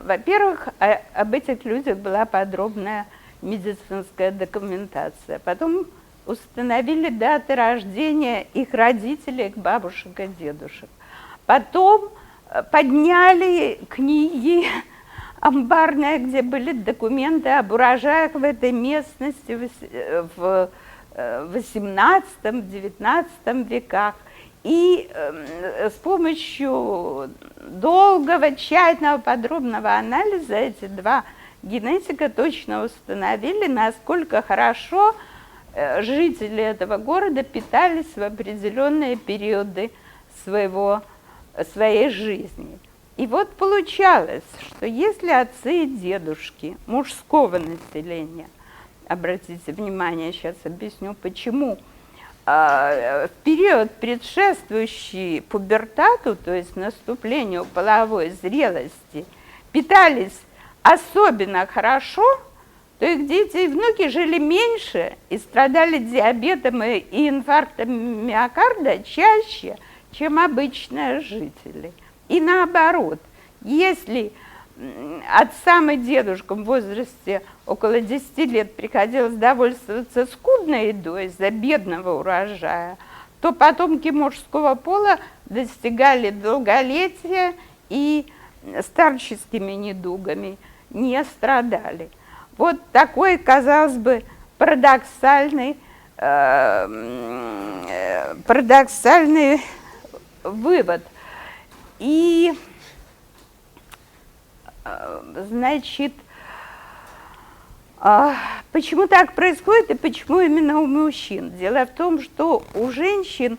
Speaker 2: Во-первых, об этих людях была подробная медицинская документация. Потом установили даты рождения их родителей, их бабушек и дедушек. Потом подняли книги амбарные, где были документы об урожаях в этой местности в XVIII-XIX веках. И с помощью долгого, тщательного, подробного анализа эти два генетика точно установили, насколько хорошо жители этого города питались в определенные периоды своей жизни. И вот получалось, что если отцы и дедушки мужского населения, обратите внимание, сейчас объясню почему, в период, предшествующий пубертату, то есть наступлению половой зрелости, питались особенно хорошо, то их дети и внуки жили меньше и страдали диабетом и инфарктом миокарда чаще, чем обычные жители. И наоборот, если отцам и дедушкам в возрасте около 10 лет приходилось довольствоваться скудной едой из-за бедного урожая, то потомки мужского пола достигали долголетия и старческими недугами не страдали. Вот такой, казалось бы, парадоксальный вывод. И, значит, почему так происходит и почему именно у мужчин? Дело в том, что у женщин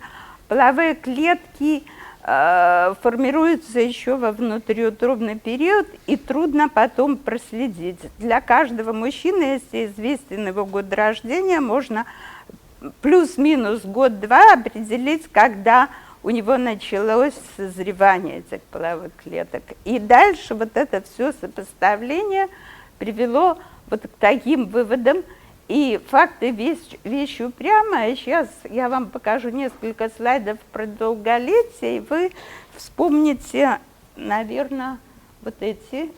Speaker 2: половые клетки формируются еще во внутриутробный период, и трудно потом проследить. Для каждого мужчины, если известен его год рождения, можно плюс-минус год-два определить, когда у него началось созревание этих половых клеток. И дальше вот это все сопоставление привело вот к таким выводам. И факты вещь упрямая. Сейчас я вам покажу несколько слайдов про долголетие, и вы вспомните, наверное,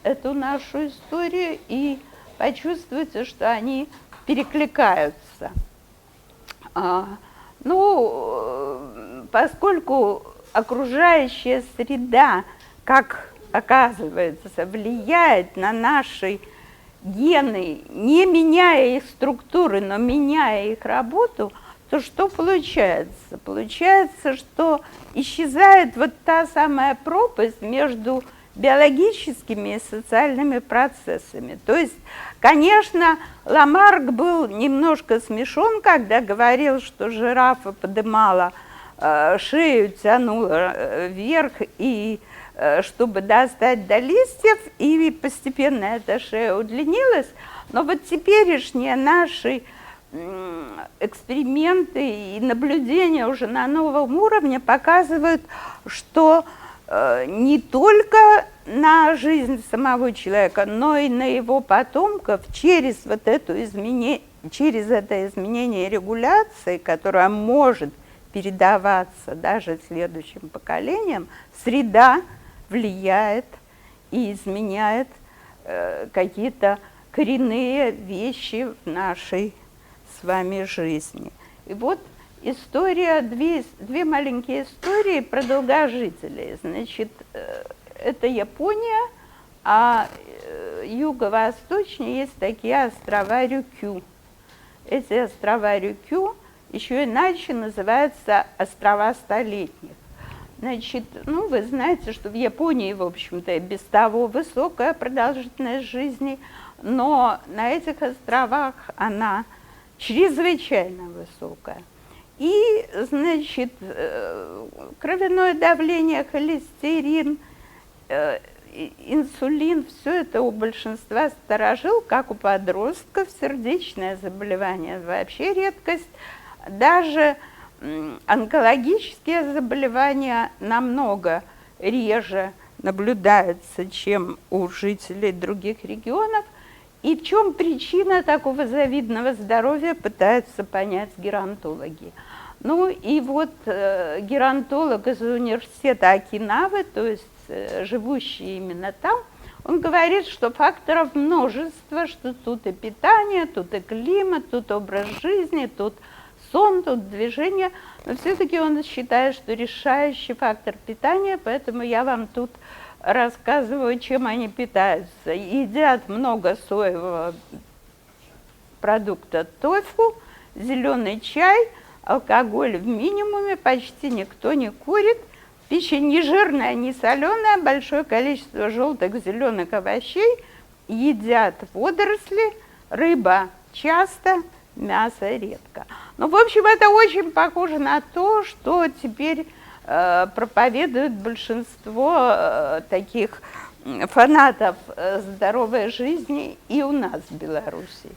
Speaker 2: эту нашу историю, и почувствуете, что они перекликаются. Поскольку окружающая среда, как оказывается, влияет на наши гены, не меняя их структуры, но меняя их работу, то что получается? Получается, что исчезает вот та самая пропасть между биологическими и социальными процессами. То есть, конечно, Ламарк был немножко смешон, когда говорил, что жирафа подымала шею, тянула вверх, и чтобы достать до листьев, и постепенно эта шея удлинилась. Но вот теперешние наши эксперименты и наблюдения уже на новом уровне показывают, что не только на жизнь самого человека, но и на его потомков через это изменение регуляции, которое может передаваться даже следующим поколениям, среда влияет и изменяет какие-то коренные вещи в нашей с вами жизни. И вот история, две маленькие истории про долгожителей. Значит, это Япония, а юго-восточнее есть такие острова Рюкю. Эти острова Рюкю еще иначе называются острова столетних. Значит, вы знаете, что в Японии, в общем-то, и без того высокая продолжительность жизни, но на этих островах она чрезвычайно высокая. И, значит, кровяное давление, холестерин, инсулин, все это у большинства старожил, как у подростков, сердечное заболевание вообще редкость. Даже онкологические заболевания намного реже наблюдаются, чем у жителей других регионов. И в чем причина такого завидного здоровья, пытаются понять геронтологи. И вот геронтолог из университета Окинавы, то есть живущий именно там, он говорит, что факторов множество, что тут и питание, тут и климат, тут образ жизни, тут сон, тут движение, но все-таки он считает, что решающий фактор питания, поэтому я вам тут рассказываю, чем они питаются. Едят много соевого продукта тофу, зеленый чай, алкоголь в минимуме, почти никто не курит, пища не жирная, не соленая, большое количество желтых, зеленых овощей едят водоросли, рыба часто, мясо редко. Ну, в общем, это очень похоже на то, что теперь проповедует большинство таких фанатов здоровой жизни и у нас в Беларуси.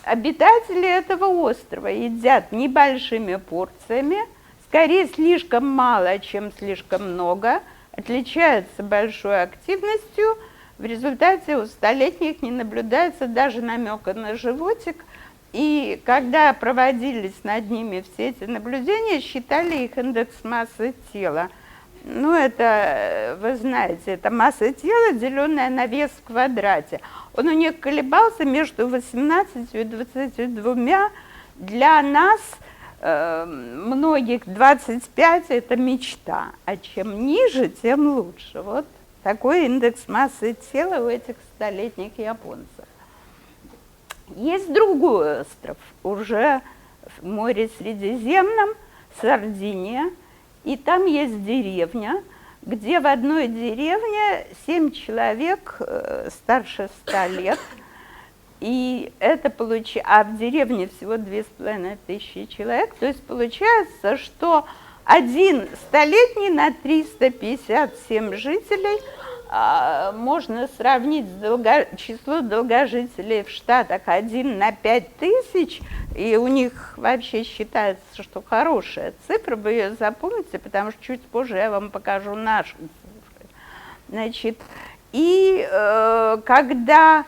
Speaker 2: Обитатели этого острова едят небольшими порциями, скорее слишком мало, чем слишком много, отличаются большой активностью. В результате у столетних не наблюдается даже намека на животик. И когда проводились над ними все эти наблюдения, считали их индекс массы тела. Ну, это, вы знаете, это масса тела, деленная на вес в квадрате. Он у них колебался между 18 и 22. Для нас, многих, 25 – это мечта. А чем ниже, тем лучше. Вот такой индекс массы тела у этих столетних японцев. Есть другой остров, уже в море Средиземном, Сардиния, и там есть деревня, где в одной деревне 7 человек старше 100 лет, и это а в деревне всего 2500 человек, то есть получается, что один столетний на 357 жителей можно сравнить число долгожителей в Штатах 1 на 5000, и у них вообще считается, что хорошая цифра, вы ее запомните, потому что чуть позже я вам покажу наши цифры. Значит, и когда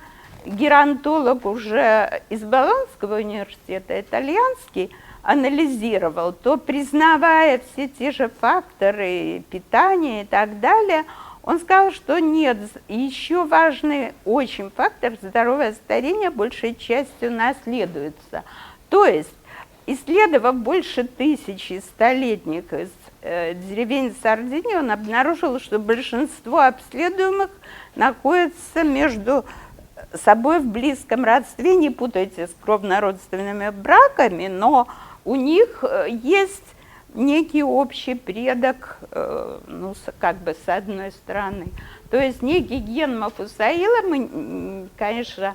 Speaker 2: геронтолог уже из Болонского университета, итальянский, анализировал, то, признавая все те же факторы питания и так далее, он сказал, что нет, еще важный очень фактор – здоровое старение большей частью наследуется. То есть, исследовав больше 1000 столетних из деревень Сардинии, он обнаружил, что большинство обследуемых находятся между собой в близком родстве, не путайте с кровнородственными браками, но у них есть некий общий предок, ну, как бы с одной стороны. То есть некий ген Мафусаила, мы, конечно,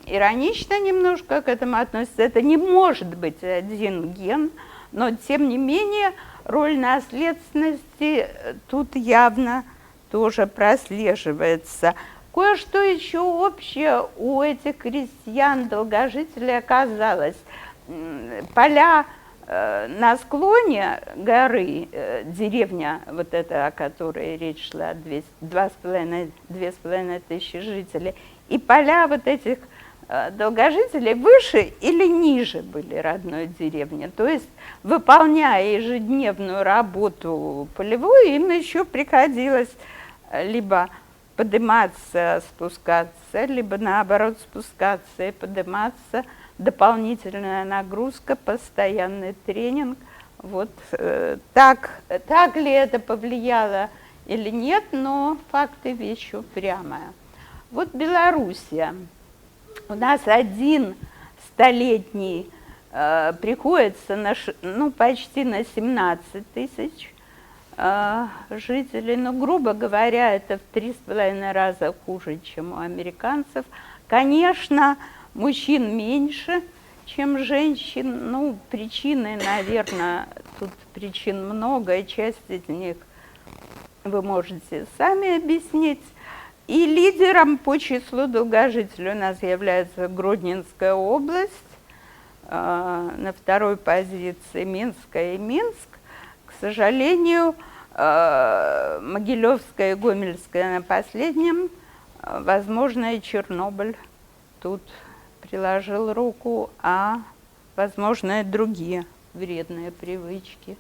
Speaker 2: иронично немножко к этому относится, это не может быть один ген, но тем не менее роль наследственности тут явно тоже прослеживается. Кое-что еще общее у этих крестьян-долгожителей оказалось. Поля на склоне горы, деревня, вот эта, о которой речь шла, 2500 жителей, и поля вот этих долгожителей выше или ниже были родной деревни. То есть, выполняя ежедневную работу полевую, им еще приходилось либо подниматься, спускаться, либо наоборот спускаться и подниматься. Дополнительная нагрузка, постоянный тренинг. Вот так ли это повлияло или нет, но факты вещь упрямая. Вот Белоруссия. У нас один столетний приходится на, ну, почти на 17 тысяч жителей. Но, грубо говоря, это в 3,5 раза хуже, чем у американцев. Конечно, мужчин меньше, чем женщин. Ну, причины, наверное, тут причин много, и часть из них вы можете сами объяснить. И лидером по числу долгожителей у нас является Гродненская область, на второй позиции Минская и Минск. К сожалению, Могилевская и Гомельская на последнем, возможно, и Чернобыль тут приложил руку, а, возможно, и другие вредные привычки.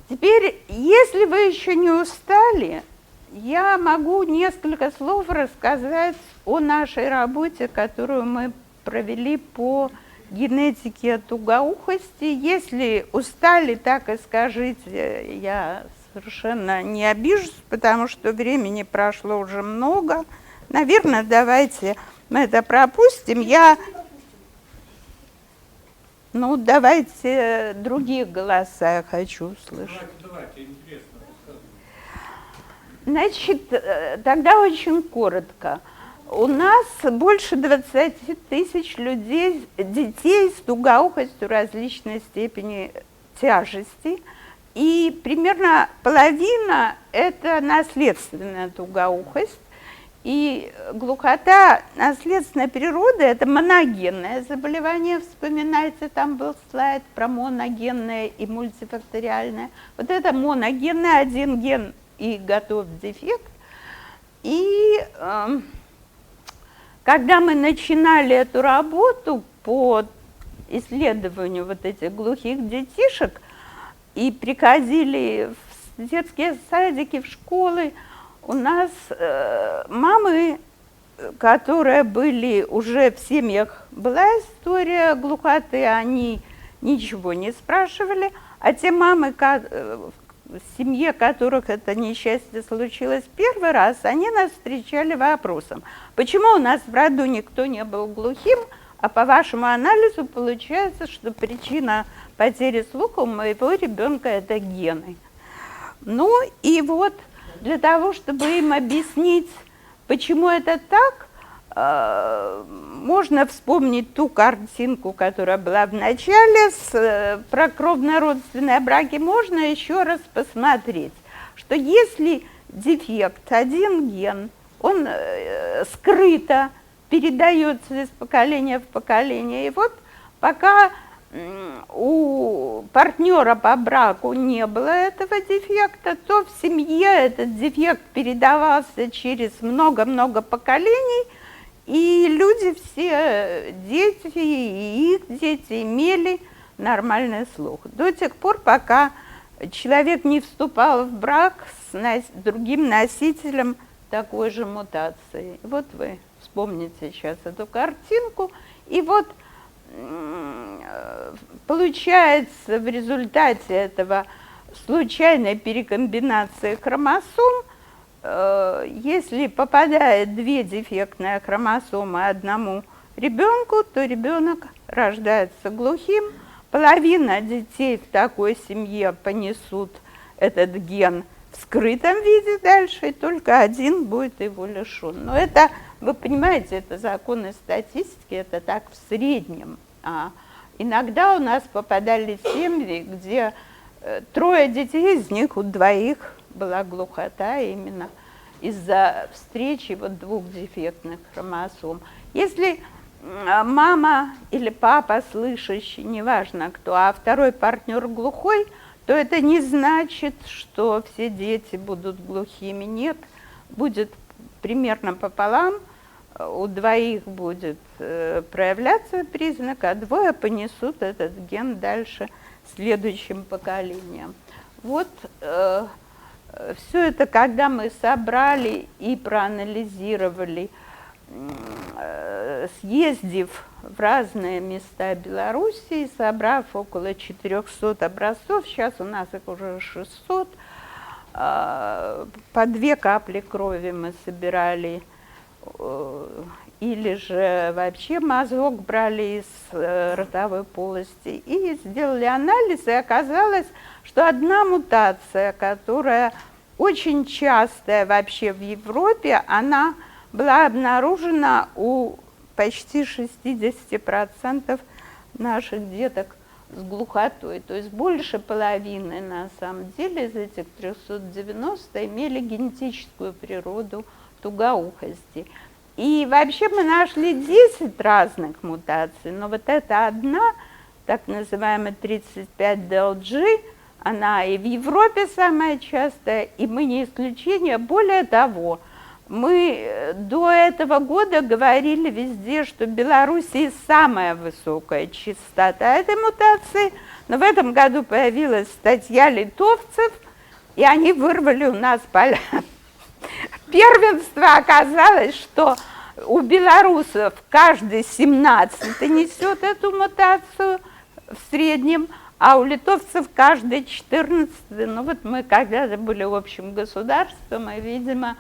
Speaker 2: Теперь, если вы еще не устали, я могу несколько слов рассказать о нашей работе, которую мы провели по генетике тугоухости. Если устали, так и скажите, я совершенно не обижусь, потому что времени прошло уже много. Наверное, давайте мы это пропустим. Ну, давайте другие голоса я хочу услышать.
Speaker 3: Давайте, интересно.
Speaker 2: Значит, тогда очень коротко. У нас больше 20 тысяч людей, детей с тугоухостью различной степени тяжести. И примерно половина – это наследственная тугоухость. И глухота наследственной природы – это моногенное заболевание. Вспоминайте, там был слайд про моногенное и мультифакториальное. Вот это моногенное, один ген и готов дефект. И когда мы начинали эту работу по исследованию вот этих глухих детишек и приходили в детские садики, в школы, у нас мамы, которые были уже в семьях, была история глухоты, они ничего не спрашивали, а те мамы, в семье которых это несчастье случилось первый раз, они нас встречали вопросом: почему у нас в роду никто не был глухим, а по вашему анализу получается, что причина потери слуха у моего ребенка – это гены. Ну и вот для того, чтобы им объяснить, почему это так, можно вспомнить ту картинку, которая была в начале, про кровно-родственные браки. Можно еще раз посмотреть, что если дефект, один ген, он скрыто передается из поколения в поколение, и вот пока у партнера по браку не было этого дефекта, то в семье этот дефект передавался через много-много поколений, и люди все, дети и их дети, имели нормальный слух. До тех пор, пока человек не вступал в брак с другим носителем такой же мутации. Вот вы вспомните сейчас эту картинку, и вот получается в результате этого случайной перекомбинации хромосом, если попадает две дефектные хромосомы одному ребенку, то ребенок рождается глухим. Половина детей в такой семье понесут этот ген в скрытом виде дальше, и только один будет его лишен. Но это, вы понимаете, это законы статистики, это так в среднем. А иногда у нас попадали семьи, где трое детей, из них у двоих была глухота именно из-за встречи вот двух дефектных хромосом. Если мама или папа слышащий, неважно кто, а второй партнер глухой, то это не значит, что все дети будут глухими. Нет, будет примерно пополам. У двоих будет проявляться признак, а двое понесут этот ген дальше следующим поколениям. Вот все это, когда мы собрали и проанализировали, съездив в разные места Белоруссии, собрав около 400 образцов, сейчас у нас их уже 600, по 2 капли крови мы собирали, или же вообще мазок брали из ротовой полости, и сделали анализ, и оказалось, что одна мутация, которая очень частая вообще в Европе, она была обнаружена у почти 60% наших деток с глухотой. То есть больше половины, на самом деле, из этих 390 имели генетическую природу тугоухости. И вообще мы нашли 10 разных мутаций, но вот эта одна, так называемая 35DLG, она и в Европе самая частая, и мы не исключение. Более того, мы до этого года говорили везде, что в Белоруссии самая высокая частота этой мутации, но в этом году появилась статья литовцев, и они вырвали у нас поля. Первенство оказалось, что у белорусов каждый 17-й несет эту мутацию в среднем, а у литовцев каждый 14-й. Ну вот мы когда-то были общим государством, и, видимо,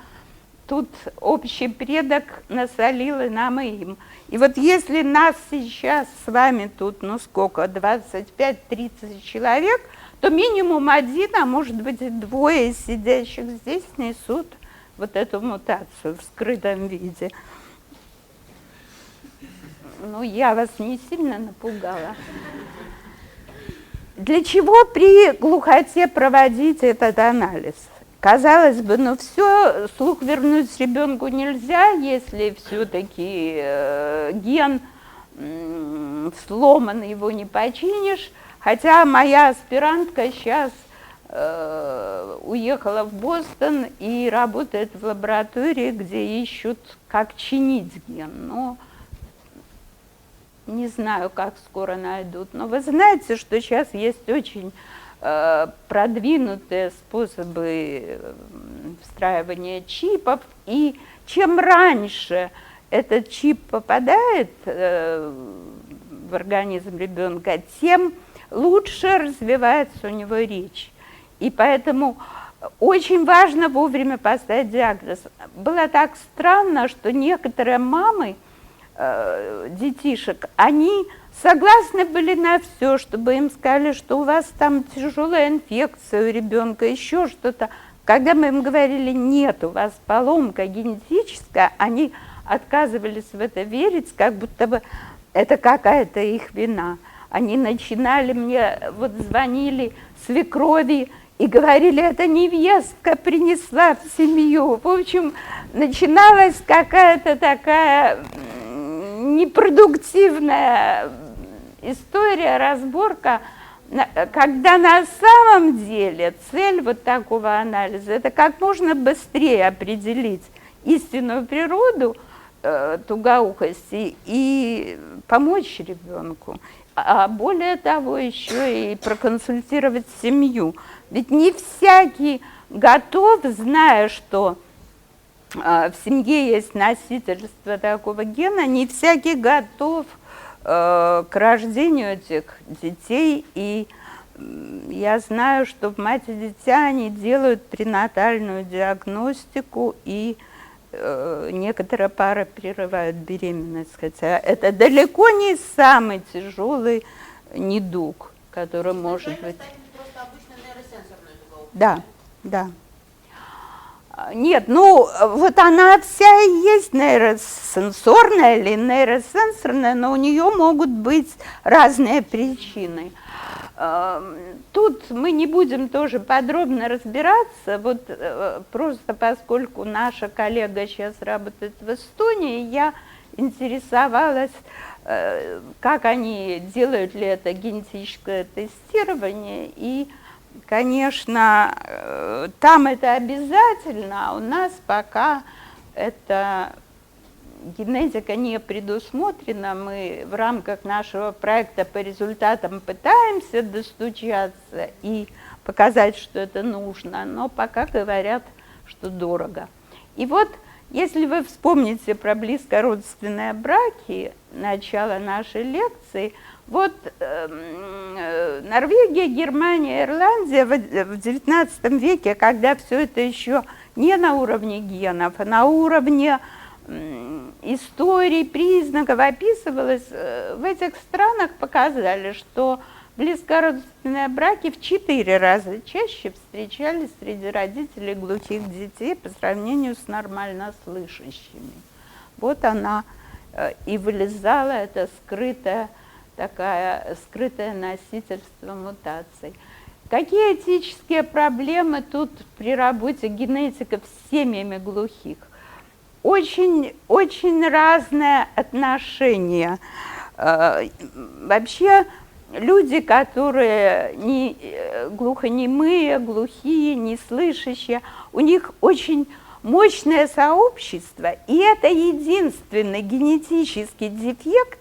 Speaker 2: тут общий предок насолил и нам, и им. И вот если нас сейчас с вами тут, ну сколько, 25-30 человек, то минимум один, а может быть и двое из сидящих здесь несут вот эту мутацию в скрытом виде. Ну, я вас не сильно напугала. Для чего при глухоте проводить этот анализ? Казалось бы, ну все, слух вернуть ребенку нельзя, если все-таки ген сломан, его не починишь. Хотя моя аспирантка сейчас уехала в Бостон и работает в лаборатории, где ищут, как чинить ген. Но не знаю, как скоро найдут. Но вы знаете, что сейчас есть очень продвинутые способы встраивания чипов. И чем раньше этот чип попадает в организм ребенка, тем лучше развивается у него речь. И поэтому очень важно вовремя поставить диагноз. Было так странно, что некоторые мамы детишек, они согласны были на все, чтобы им сказали, что у вас там тяжелая инфекция у ребенка, еще что-то. Когда мы им говорили, нет, у вас поломка генетическая, они отказывались в это верить, как будто бы это какая-то их вина. Они начинали мне, вот звонили свекрови и говорили, это невестка принесла в семью. В общем, начиналась какая-то такая непродуктивная история, разборка, когда на самом деле цель вот такого анализа – это как можно быстрее определить истинную природу тугоухости и помочь ребенку. А более того, еще и проконсультировать семью. Ведь не всякий готов, зная, что в семье есть носительство такого гена, не всякий готов к рождению этих детей. И я знаю, что в «Мать и дитя» они делают пренатальную диагностику, и некоторые пары прерывают беременность, хотя это далеко не самый тяжелый недуг, который может быть.
Speaker 3: Просто обычно нейросенсорная тугоухость.
Speaker 2: Да, да. Нет, ну вот она вся и есть нейросенсорная или нейросенсорная, но у нее могут быть разные причины. Тут мы не будем тоже подробно разбираться, вот просто поскольку наша коллега сейчас работает в Эстонии, я интересовалась, как они делают ли это генетическое тестирование, и, конечно, там это обязательно, а у нас пока это генетика не предусмотрена. Мы в рамках нашего проекта по результатам пытаемся достучаться и показать, что это нужно, но пока говорят, что дорого. И вот, если вы вспомните про близкородственные браки, начало нашей лекции, вот Норвегия, Германия, Ирландия в XIX веке, когда все это еще не на уровне генов, а на уровне истории, признаков описывалось, в этих странах показали, что близкородственные браки в 4 раза чаще встречались среди родителей глухих детей по сравнению с нормально слышащими. Вот она и вылезала, это скрытое носительство мутаций. Какие этические проблемы тут при работе генетиков с семьями глухих? Очень, очень разное отношение. Вообще люди, которые не глухонемые, глухие, неслышащие, у них очень мощное сообщество, и это единственный генетический дефект,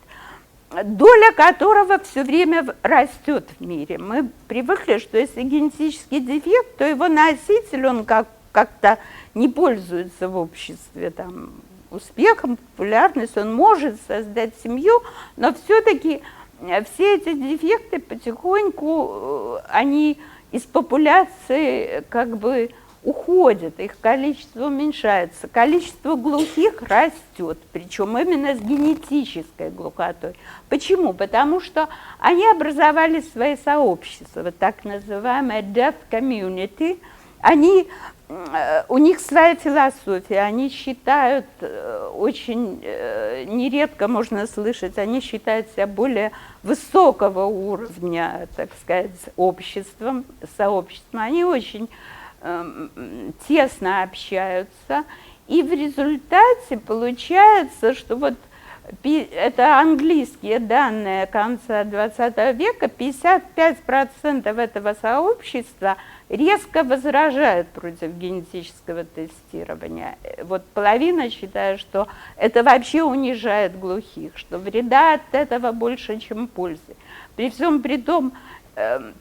Speaker 2: доля которого все время растет в мире. Мы привыкли, что если генетический дефект, то его носитель, он как-то не пользуется в обществе там, успехом, популярностью, он может создать семью, но все-таки все эти дефекты потихоньку, они из популяции как бы уходят, их количество уменьшается, количество глухих растет, причем именно с генетической глухотой. Почему? Потому что они образовали свои сообщества, вот так называемые deaf community. У них своя философия, они считают, очень нередко можно слышать, они считают себя более высокого уровня, так сказать, сообществом. Они очень тесно общаются, и в результате получается, что вот это английские данные конца 20 века, 55% этого сообщества резко возражают против генетического тестирования. Вот половина считает, что это вообще унижает глухих, что вреда от этого больше, чем пользы. При всем при том,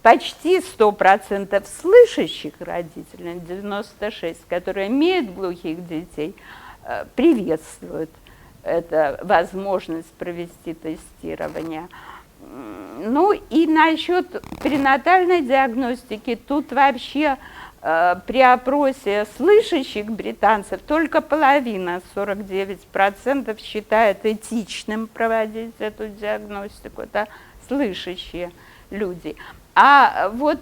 Speaker 2: почти 100% слышащих родителей, 96%, которые имеют глухих детей, приветствуют эту возможность провести тестирование. Ну и насчет пренатальной диагностики, тут вообще при опросе слышащих британцев только половина, 49%, считает этичным проводить эту диагностику. Это слышащие люди. А вот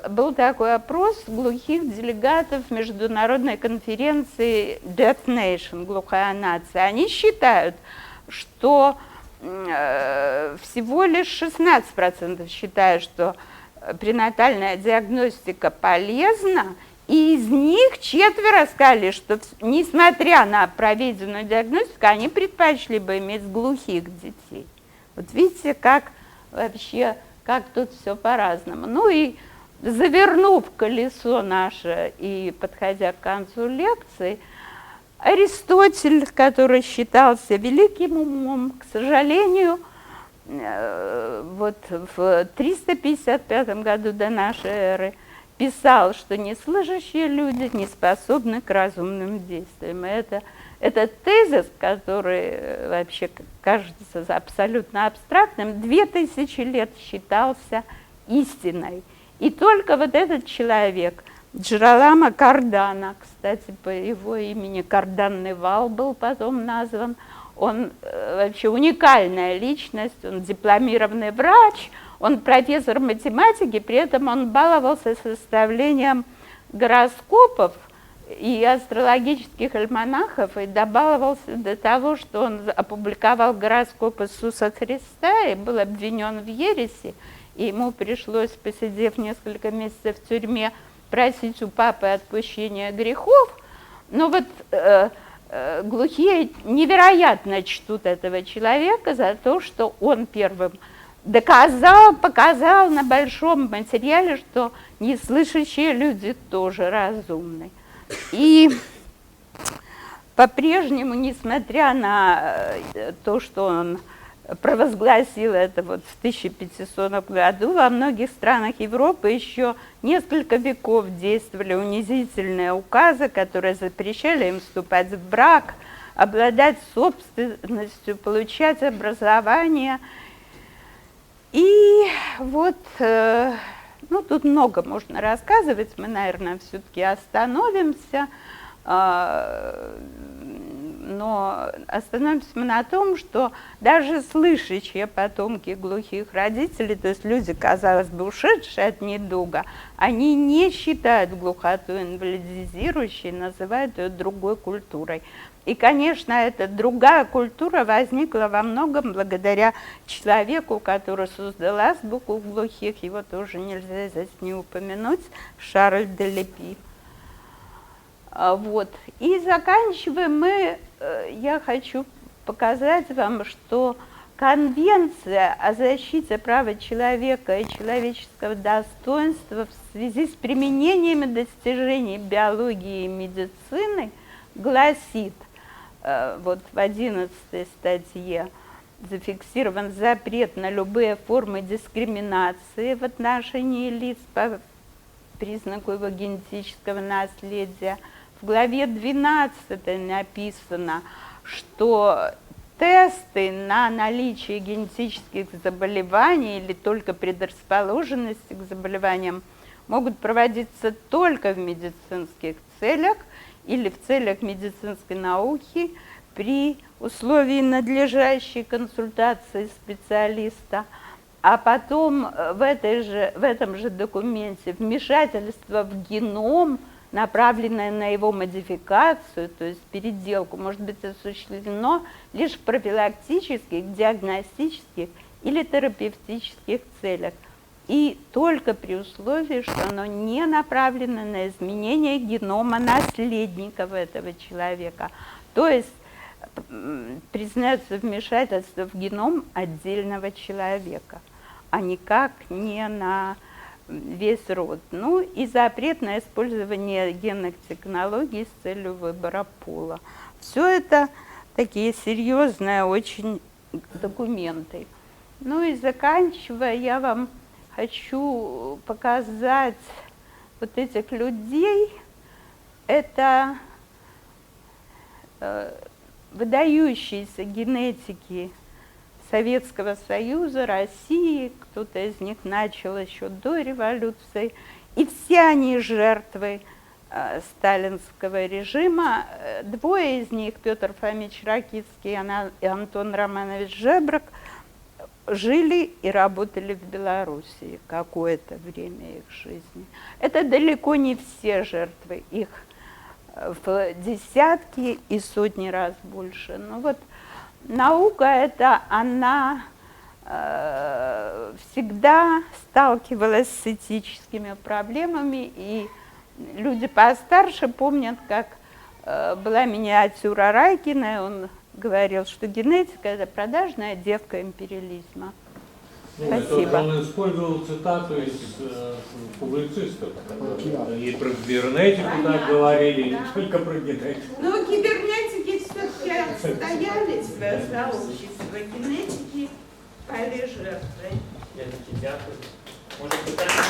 Speaker 2: был такой опрос глухих делегатов международной конференции Deaf Nation, глухая нация. Они считают, что всего лишь 16% считают, что пренатальная диагностика полезна, и из них 4 сказали, что несмотря на проведенную диагностику, они предпочли бы иметь глухих детей. Вот видите, как вообще, как тут все по-разному. Ну и завернув колесо наше и подходя к концу лекции, Аристотель, который считался великим умом, к сожалению, вот в 355 году до нашей эры писал, что неслышащие люди не способны к разумным действиям. И это тезис, который вообще кажется абсолютно абстрактным, 2000 лет считался истиной. И только вот этот человек, Джероламо Кардано, кстати, по его имени Карданный вал был потом назван, он вообще уникальная личность, он дипломированный врач, он профессор математики, при этом он баловался составлением гороскопов и астрологических альманахов, и добаловался до того, что он опубликовал гороскоп Иисуса Христа и был обвинен в ереси, и ему пришлось, посидев несколько месяцев в тюрьме, просить у папы отпущения грехов. Но вот глухие невероятно чтут этого человека за то, что он первым показал на большом материале, что неслышащие люди тоже разумны. И по-прежнему, несмотря на то, что он провозгласил это вот в 1500 году, во многих странах Европы еще несколько веков действовали унизительные указы, которые запрещали им вступать в брак, обладать собственностью, получать образование. И вот, ну, тут много можно рассказывать, мы, наверное, все-таки остановимся. Но остановимся мы на том, что даже слышащие потомки глухих родителей, то есть люди, казалось бы, ушедшие от недуга, они не считают глухоту инвалидизирующей, называют ее другой культурой. И, конечно, эта другая культура возникла во многом благодаря человеку, который создал азбуку глухих, его тоже нельзя здесь не упомянуть, Шарль де Лепи. Вот. И заканчиваем мы, я хочу показать вам, что Конвенция о защите прав человека и человеческого достоинства в связи с применением и достижением биологии и медицины гласит, вот в 11 статье зафиксирован запрет на любые формы дискриминации в отношении лиц по признаку его генетического наследия. В главе 12 написано, что тесты на наличие генетических заболеваний или только предрасположенности к заболеваниям могут проводиться только в медицинских целях или в целях медицинской науки при условии надлежащей консультации специалиста. А потом в этом же документе вмешательство в геном, направленное на его модификацию, то есть переделку, может быть осуществлено лишь в профилактических, диагностических или терапевтических целях. И только при условии, что оно не направлено на изменение генома наследников этого человека. То есть признается вмешательство в геном отдельного человека, а никак не на весь род. Ну и запрет на использование генных технологий с целью выбора пола. Все это такие серьезные очень документы. Ну и заканчивая, я вам хочу показать вот этих людей. Это выдающиеся генетики Советского Союза, России, кто-то из них начал еще до революции, и все они жертвы сталинского режима. Двое из них, Петр Фомич Ракицкий и Антон Романович Жебрак, жили и работали в Белоруссии какое-то время их жизни. Это далеко не все жертвы, их в десятки и сотни раз больше. Но вот наука эта, она всегда сталкивалась с этическими проблемами, и люди постарше помнят, как была миниатюра Райкина, и он говорил, что генетика – это продажная девка империализма.
Speaker 4: Ну,
Speaker 2: Спасибо.
Speaker 4: Он использовал цитату из публицистов. И про кибернетику так говорили, и не только про генетику.
Speaker 2: Но кибернетики все-таки отстояли свое сообщество. Генетики пали жертвой.
Speaker 1: Я таки дякую. Може питання?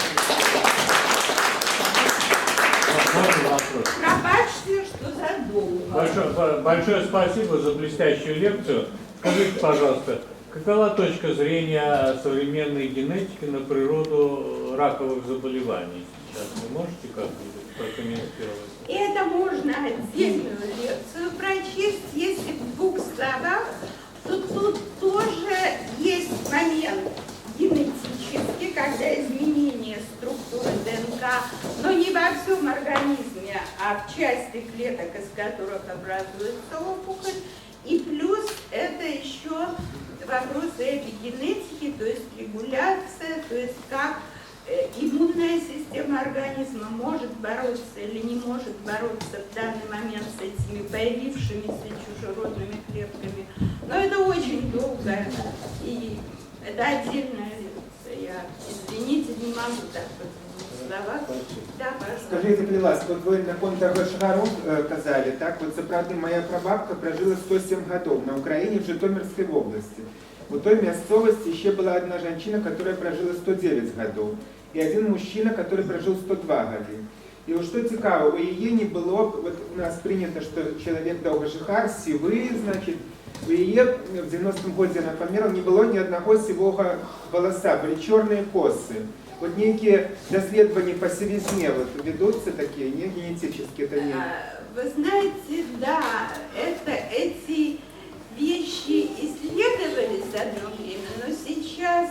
Speaker 4: Можно вопрос?
Speaker 2: Пробачьте, что задолго.
Speaker 4: Большое спасибо за блестящую лекцию. Скажите, пожалуйста, какова точка зрения современной генетики на природу раковых заболеваний сейчас? Вы можете как-нибудь прокомментировать?
Speaker 2: Это можно отдельную лекцию прочесть, если в двух словах, то тут тоже есть момент генетический, когда изменение структуры ДНК, но не во всем организме, а в части клеток, из которых образуется опухоль. И плюс это еще вопросы эпигенетики, то есть регуляция, то есть как иммунная система организма может бороться или не может бороться в данный момент с этими появившимися чужеродными клетками. Но это очень долго, и это отдельная лекция. Я, извините, не могу так вот в словах. Да, пожалуйста.
Speaker 5: Скажите, Лилас, вот вы наконец того Шагаров казали, так вот, сапраўды, моя прабабка прожила 107 годов на Украине, в Житомирской области. У той мясцовости еще была одна женщина, которая прожила 109 годов, и один мужчина, который прожил 102 года. И вот что цікаво, у ее не было, вот у нас принято, что человек долгожихар, сивый, значит, у ее в 90-м году она померла, не было ни одного сивого волоса, были черные косы. Вот некие доследования по сивизне вот ведутся такие, не генетические, это не...
Speaker 2: Вы знаете, да, эти вещи исследовались одно время, но сейчас,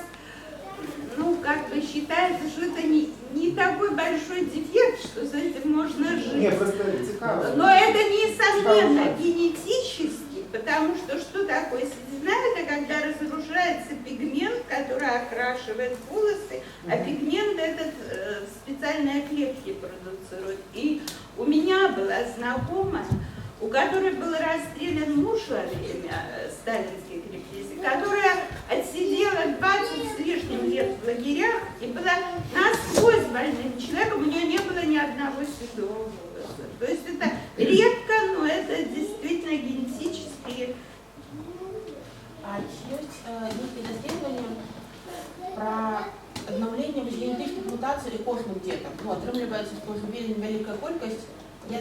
Speaker 2: ну, как бы считается, что это не такой большой дефект, что с этим можно жить.
Speaker 5: Нет, просто цікаво.
Speaker 2: Но это несомненно генетически, потому что такое седина? Это когда разрушается пигмент, который окрашивает волосы, а пигмент этот специальные клетки продуцирует. И у меня была знакомая, у которой был расстрелян муж во время сталинских репрессий, которая отсидела 20 с лишним лет в лагерях и была насквозь больным человеком, у нее не было ни одного седого волоса. То есть это редко, но это действительно генетически.
Speaker 3: А есть исследования про обновление генетичних мутацій і кожним дітям. Ну, отримлюється дуже велика кількість. Я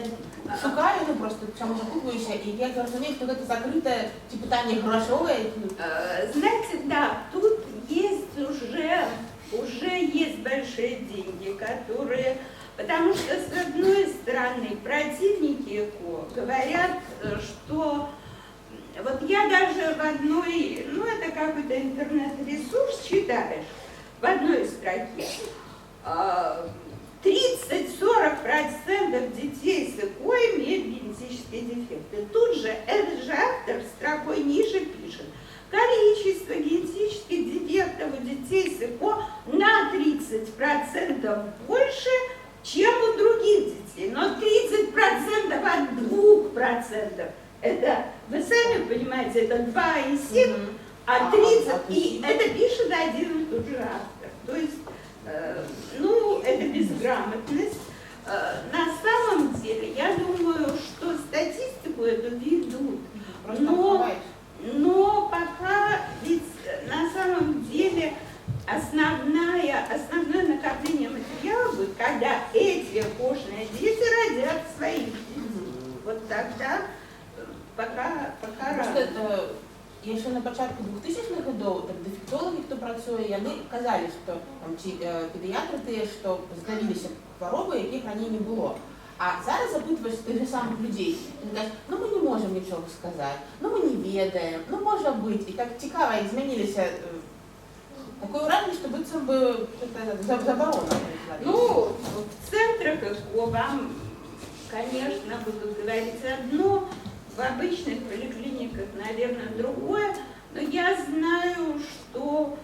Speaker 3: шукаю, ну просто чому закупуюся, і я розумію, що це закрите ті питання грошове.
Speaker 2: Знаете, да, тут есть уже есть большие большие деньги, которые... Потому что, с одной стороны, противники ЭКО говорят, что... Вот я даже в одной, ну это какой-то интернет-ресурс читаешь, в одной строке 30-40% детей с ЭКО имеют генетические дефекты. Тут же этот же автор строкой ниже пишет: количество генетических дефектов у детей с ЭКО на 30% больше, чем у других детей. Но 30% от 2%, это, вы сами понимаете, это 2,7, а 30, и это пишет один и тот же автор. То есть, ну, это безграмотность. На самом деле, я думаю, что статистику эту ведут, но пока ведь на самом деле основное накопление материала будет, когда эти кошные дети родят своих детей. Вот тогда пока рано.
Speaker 3: Якщо на початку 2000-х годов, так дефектологи, хто працює, вони казали, що там, ці педіатри ті, що з'явилися хвороби, яких раніше не було. А зараз запитуєш тих же самих людей, і кажуть, ну ми не можемо нічого сказати, ну ми не ведаємо, ну може бути. І так цікаво, як змінилися, таке враження, що це би заборона.
Speaker 2: Ну, в центрах ЭКО вам, конечно, будут говорить одно, в обычных поликлиниках, наверное, другое, но я знаю, что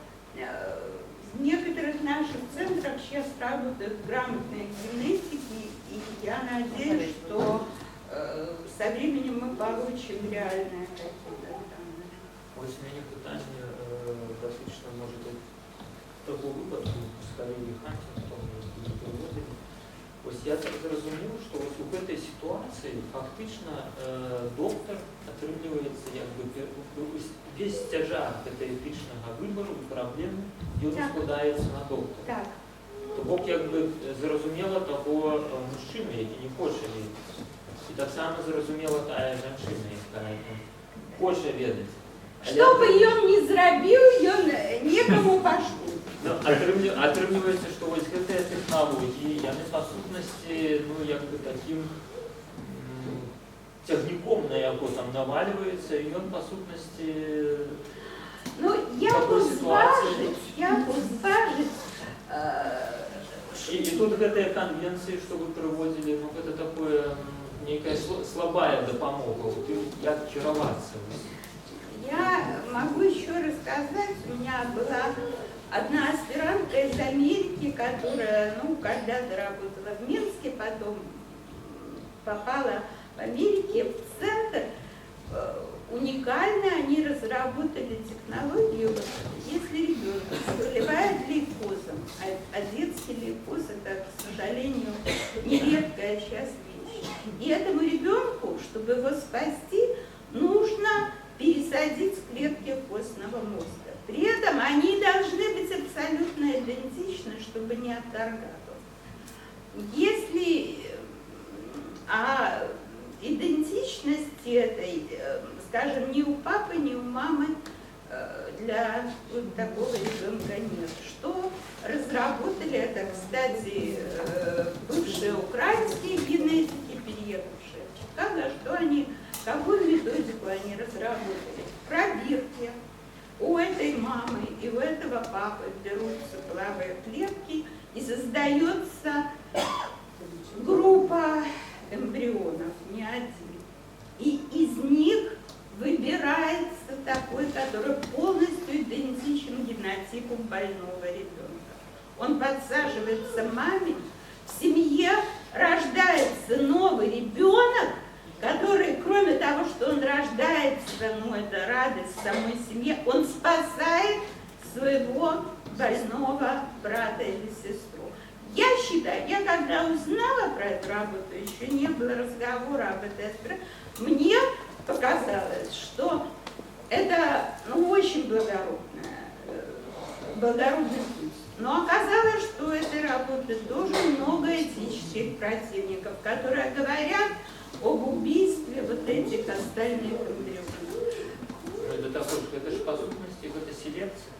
Speaker 2: в некоторых наших центрах сейчас работают грамотные генетики, и я надеюсь, что со временем мы получим реальные какие-то данные.
Speaker 1: Ось мені питання практично може бути в такому випадку з колегі Хантінгтон, які проводили. Ось я так зрозумів, що ось у цій ситуації фактично доктор отримується якби весь тяжар етичного вибору і проблеми, він складається на доктора.
Speaker 2: Так.
Speaker 1: То Бог якби зрозуміло того мужчину, який не хоче відати. І так само зрозуміло та жінка, яка хоче відати.
Speaker 2: Что бы ён не зрабіў, ён некаму пашлю.
Speaker 1: Ну, атрымліваецца, што вось гэтыя тэхналогіі, яны па сутнасці, ну, як бы такім цягніком, на яго там навальваецца, і ён па сутнасці...
Speaker 2: Ну, як зважыць,
Speaker 1: І тут гэтыя канвенцыі, што вы прыводзілі, ну, гэта такое, нейкая слабая дапамога, як кіравацца.
Speaker 2: Я могу еще рассказать, у меня была одна аспирантка из Америки, которая, ну, когда-то работала в Минске, потом попала в Америке в центр. Уникально они разработали технологию, если ребенок заболевает лейкозом, а детский лейкоз это, к сожалению, нередкая сейчас вещь. И этому ребенку, чтобы его спасти, нужно пересадить в клетки костного мозга. При этом они должны быть абсолютно идентичны, чтобы не отторгало. Если идентичности этой, скажем, ни у папы, ни у мамы для вот такого ребенка нет. Что разработали, это, кстати, бывшие украинские генетики, переехавшие в Чикаго, что они, какую методику они разработали? Пробирки. У этой мамы и у этого папы берутся половые клетки и создается группа эмбрионов, не один. И из них выбирается такой, который полностью идентичен генотипу больного ребенка. Он подсаживается маме, в семье рождается новый ребенок, который, кроме того, что он рождается, ну это радость самой семье, он спасает своего больного брата или сестру. Я считаю, я когда узнала про эту работу, еще не было разговора об этой, мне показалось, что это, ну, очень благородный путь. Но оказалось, что у этой работы тоже много этических противников, которые говорят об убийстве вот этих остальных эмбрионов.
Speaker 1: Это же по сутности, это селекция.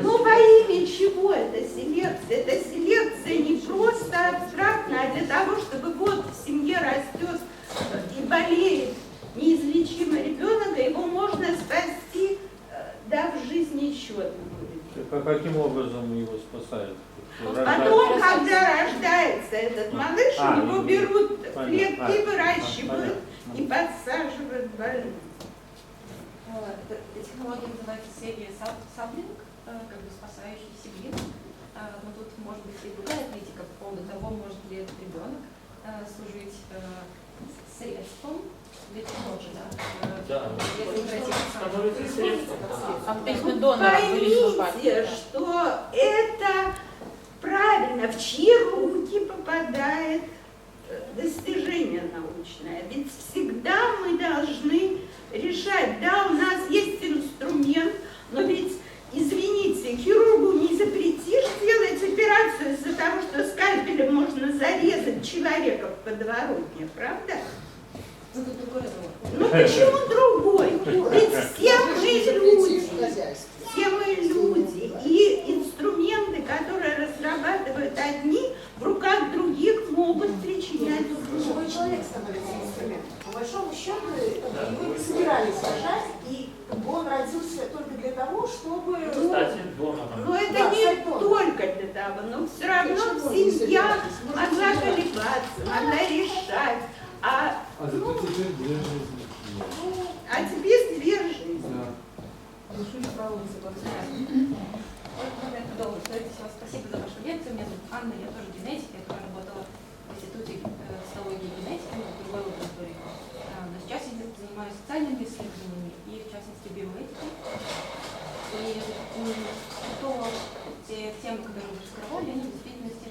Speaker 2: Ну, во имя чего это селекция?
Speaker 4: называется?
Speaker 2: Потом, когда рождается этот малыш, у него берут клетки, выращивают и подсаживают в больницу.
Speaker 3: Эта технология называется серия саблинг, как бы спасающий сиблинг. Но тут может быть и другая критика по поводу того, может ли этот ребенок служить средством для чего-то, да?
Speaker 1: Да, становится средством.
Speaker 2: Поймите, что это правильно, в чьи руки попадает достижение научное. Ведь всегда мы должны решать, да, у нас есть инструмент, но ведь, извините, хирургу не запретишь делать операцию из-за того, что скальпелем можно зарезать человека в подворотне, правда?
Speaker 3: Ну, тут другой разговор.
Speaker 2: Ну почему другой? Ведь все мы люди. Все мы люди. И инструменты, которые разрабатывают одни, в руках других могут причинять зло.
Speaker 6: Живой человек становится инструментом. По большому счету, его собирались рожать, и он родился только для того, чтобы...
Speaker 1: Кстати, донором.
Speaker 2: Но это
Speaker 6: Да,
Speaker 2: не
Speaker 6: стать донором.
Speaker 2: только для того, но все равно семья могла колебаться, могла решать. А
Speaker 7: зато теперь две жизни.
Speaker 2: а теперь две жизни.
Speaker 7: Да.
Speaker 3: Большую правовую согласна. Я продолжу. Спасибо за вашу лекцию. Меня зовут Анна, я тоже генетик. Я тоже работала в Институте цитологии и генетики, в другой лаборатории. Но сейчас я занимаюсь социальными исследованиями и, в частности, биоэтикой. И те темы, которые вы раскрывали, они в действительности,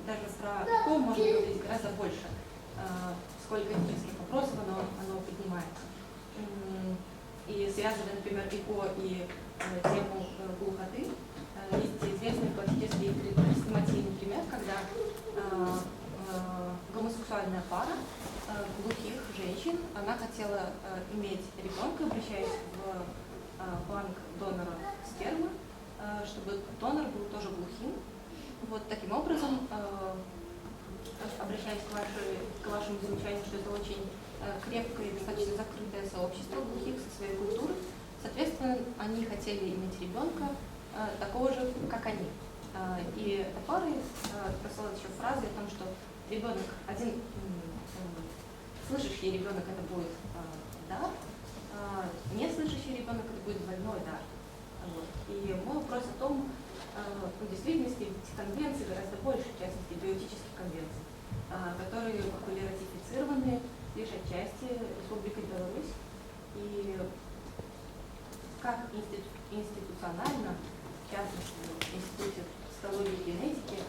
Speaker 3: даже про такое можно говорить гораздо больше. Сколько этических вопросов оно поднимает. И связывая, например, ИКО и тему глухоты, есть известный классический хрестоматийный пример, когда гомосексуальная пара глухих женщин, она хотела иметь ребенка, обращаясь в банк донора спермы, чтобы донор был тоже глухим. Вот таким образом, обращаясь к вашему замечанию, что это очень крепкое и достаточно закрытое сообщество глухих со своей культурой, соответственно, они хотели иметь ребенка такого же, как они. И эта пара прислала еще фразы о том, что ребенок, один слышащий ребенок это будет дар, не слышащий ребенок это будет двойной дар. Вот. И мой вопрос о том, в действительности конвенций гораздо больше, в частности биоэтических конвенций, которые были ратифицированы лишь отчасти Республикой Беларусь. И как институционально, в частности в Институте цитологии и генетики,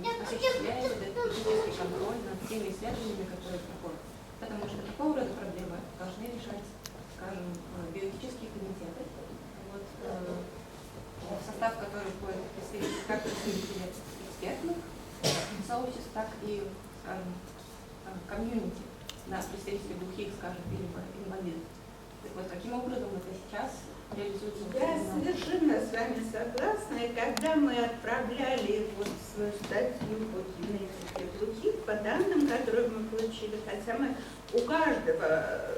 Speaker 3: осуществляется этический контроль над теми исследованиями, которые проходят. Потому что такого рода проблемы должны решать, скажем, биоэтические комитеты, вот, в состав которых входят как представители экспертных сообществ, так и, скажем, комьюнити, да, представители глухих, скажем, или инвалидов. Так вот, каким образом это сейчас реализуется?
Speaker 2: Я совершенно с вами согласна. И когда мы отправляли вот свою статью по генетике глухих, по данным, которые мы получили, хотя мы у каждого,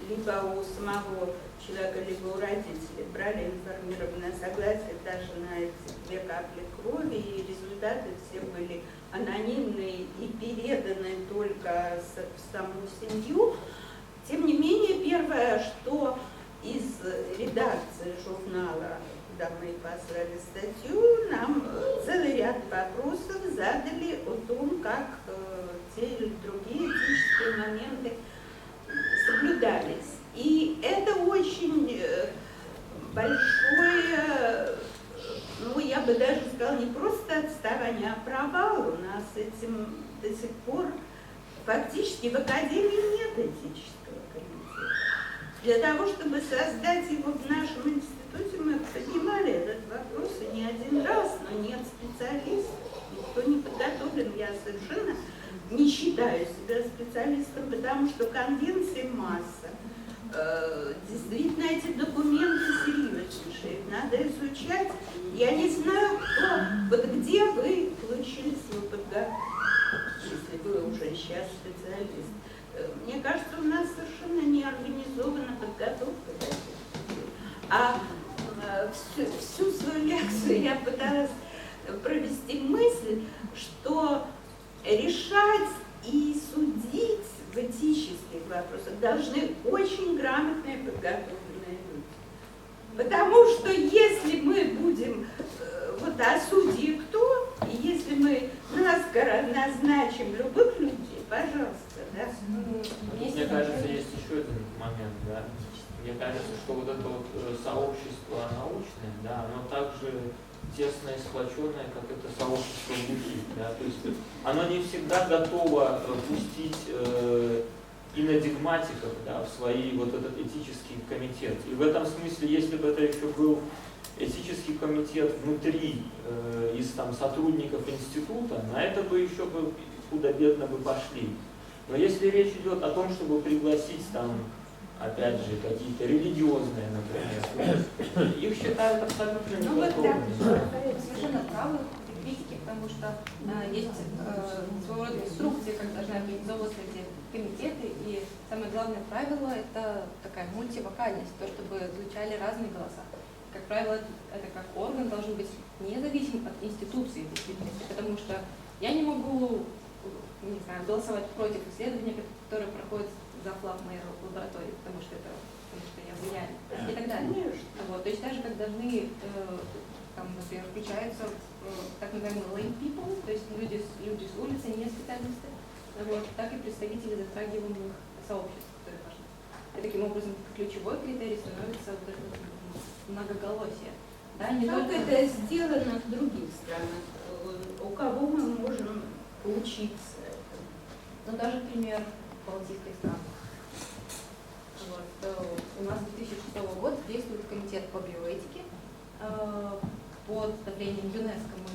Speaker 2: либо у самого человека, либо у родителей брали информированное согласие даже на эти 2 капли крови, и результаты все были анонимные и переданы только в саму семью. Тем не менее, первое, что из редакции журнала, куда мы послали статью, нам целый ряд вопросов задали о том, как те или другие этические моменты соблюдались. И это очень большое, ну, я бы даже сказала, не просто отставание, а провал. У нас этим до сих пор фактически в Академии нет этического комитета. Для того, чтобы создать его в нашем институте, мы поднимали этот вопрос и не один раз, но нет специалистов, никто не подготовлен. Я совершенно не считаю себя специалистом, потому что конвенций масса. Действительно, эти документы серьезнейшие, их надо изучать. Я не знаю, вот где вы получили свою подготовку, если вы уже сейчас специалист. Мне кажется, у нас совершенно не организована подготовка. А всю свою лекцию паузу я пыталась провести мысль, что решать и судить в этических вопросах должны очень грамотные, подготовленные люди. Потому что если мы будем, вот а судьи кто, и если мы наскоро назначим любых людей, пожалуйста, да.
Speaker 1: Мне кажется, есть еще один момент, да. Мне кажется, что вот это вот сообщество научное, да, оно также тесно и сплоченное, как это сообщество глухих, да. То есть оно не всегда готово пустить инодигматиков, да, в свои вот этот этический комитет. И в этом смысле, если бы это еще был этический комитет внутри из там сотрудников института, на это бы еще бы худо-бедно бы пошли. Но если речь идет о том, чтобы пригласить там, опять же, какие-то религиозные, например, их считают абсолютно
Speaker 8: Ну вот да,
Speaker 1: неподобными.
Speaker 8: совершенно правы в критике, потому что есть своего рода инструкции, как должны организовываться эти комитеты, и самое главное правило – это такая мультивокальность, то, чтобы звучали разные голоса. Как правило, это как орган должен быть независим от институции в действительности, потому что я не могу, не знаю, голосовать против исследования, которое проходит за флаг моей лаборатории, потому что я влияю и так далее. Вот, то есть даже как должны, там, например, включаются так называемые lay people, то есть люди с улицы, не специалисты, вот, так и представители затрагиваемых сообществ, что это важно. И таким образом ключевой критерий становится вот это многоголосие. Да, не
Speaker 2: Как
Speaker 8: только...
Speaker 2: это сделано в других странах? У кого мы можем поучиться этому?
Speaker 8: Ну, даже пример балтийских стран. Вот. У нас с 2006 года действует комитет по биоэтике. Под давлением ЮНЕСКО мы,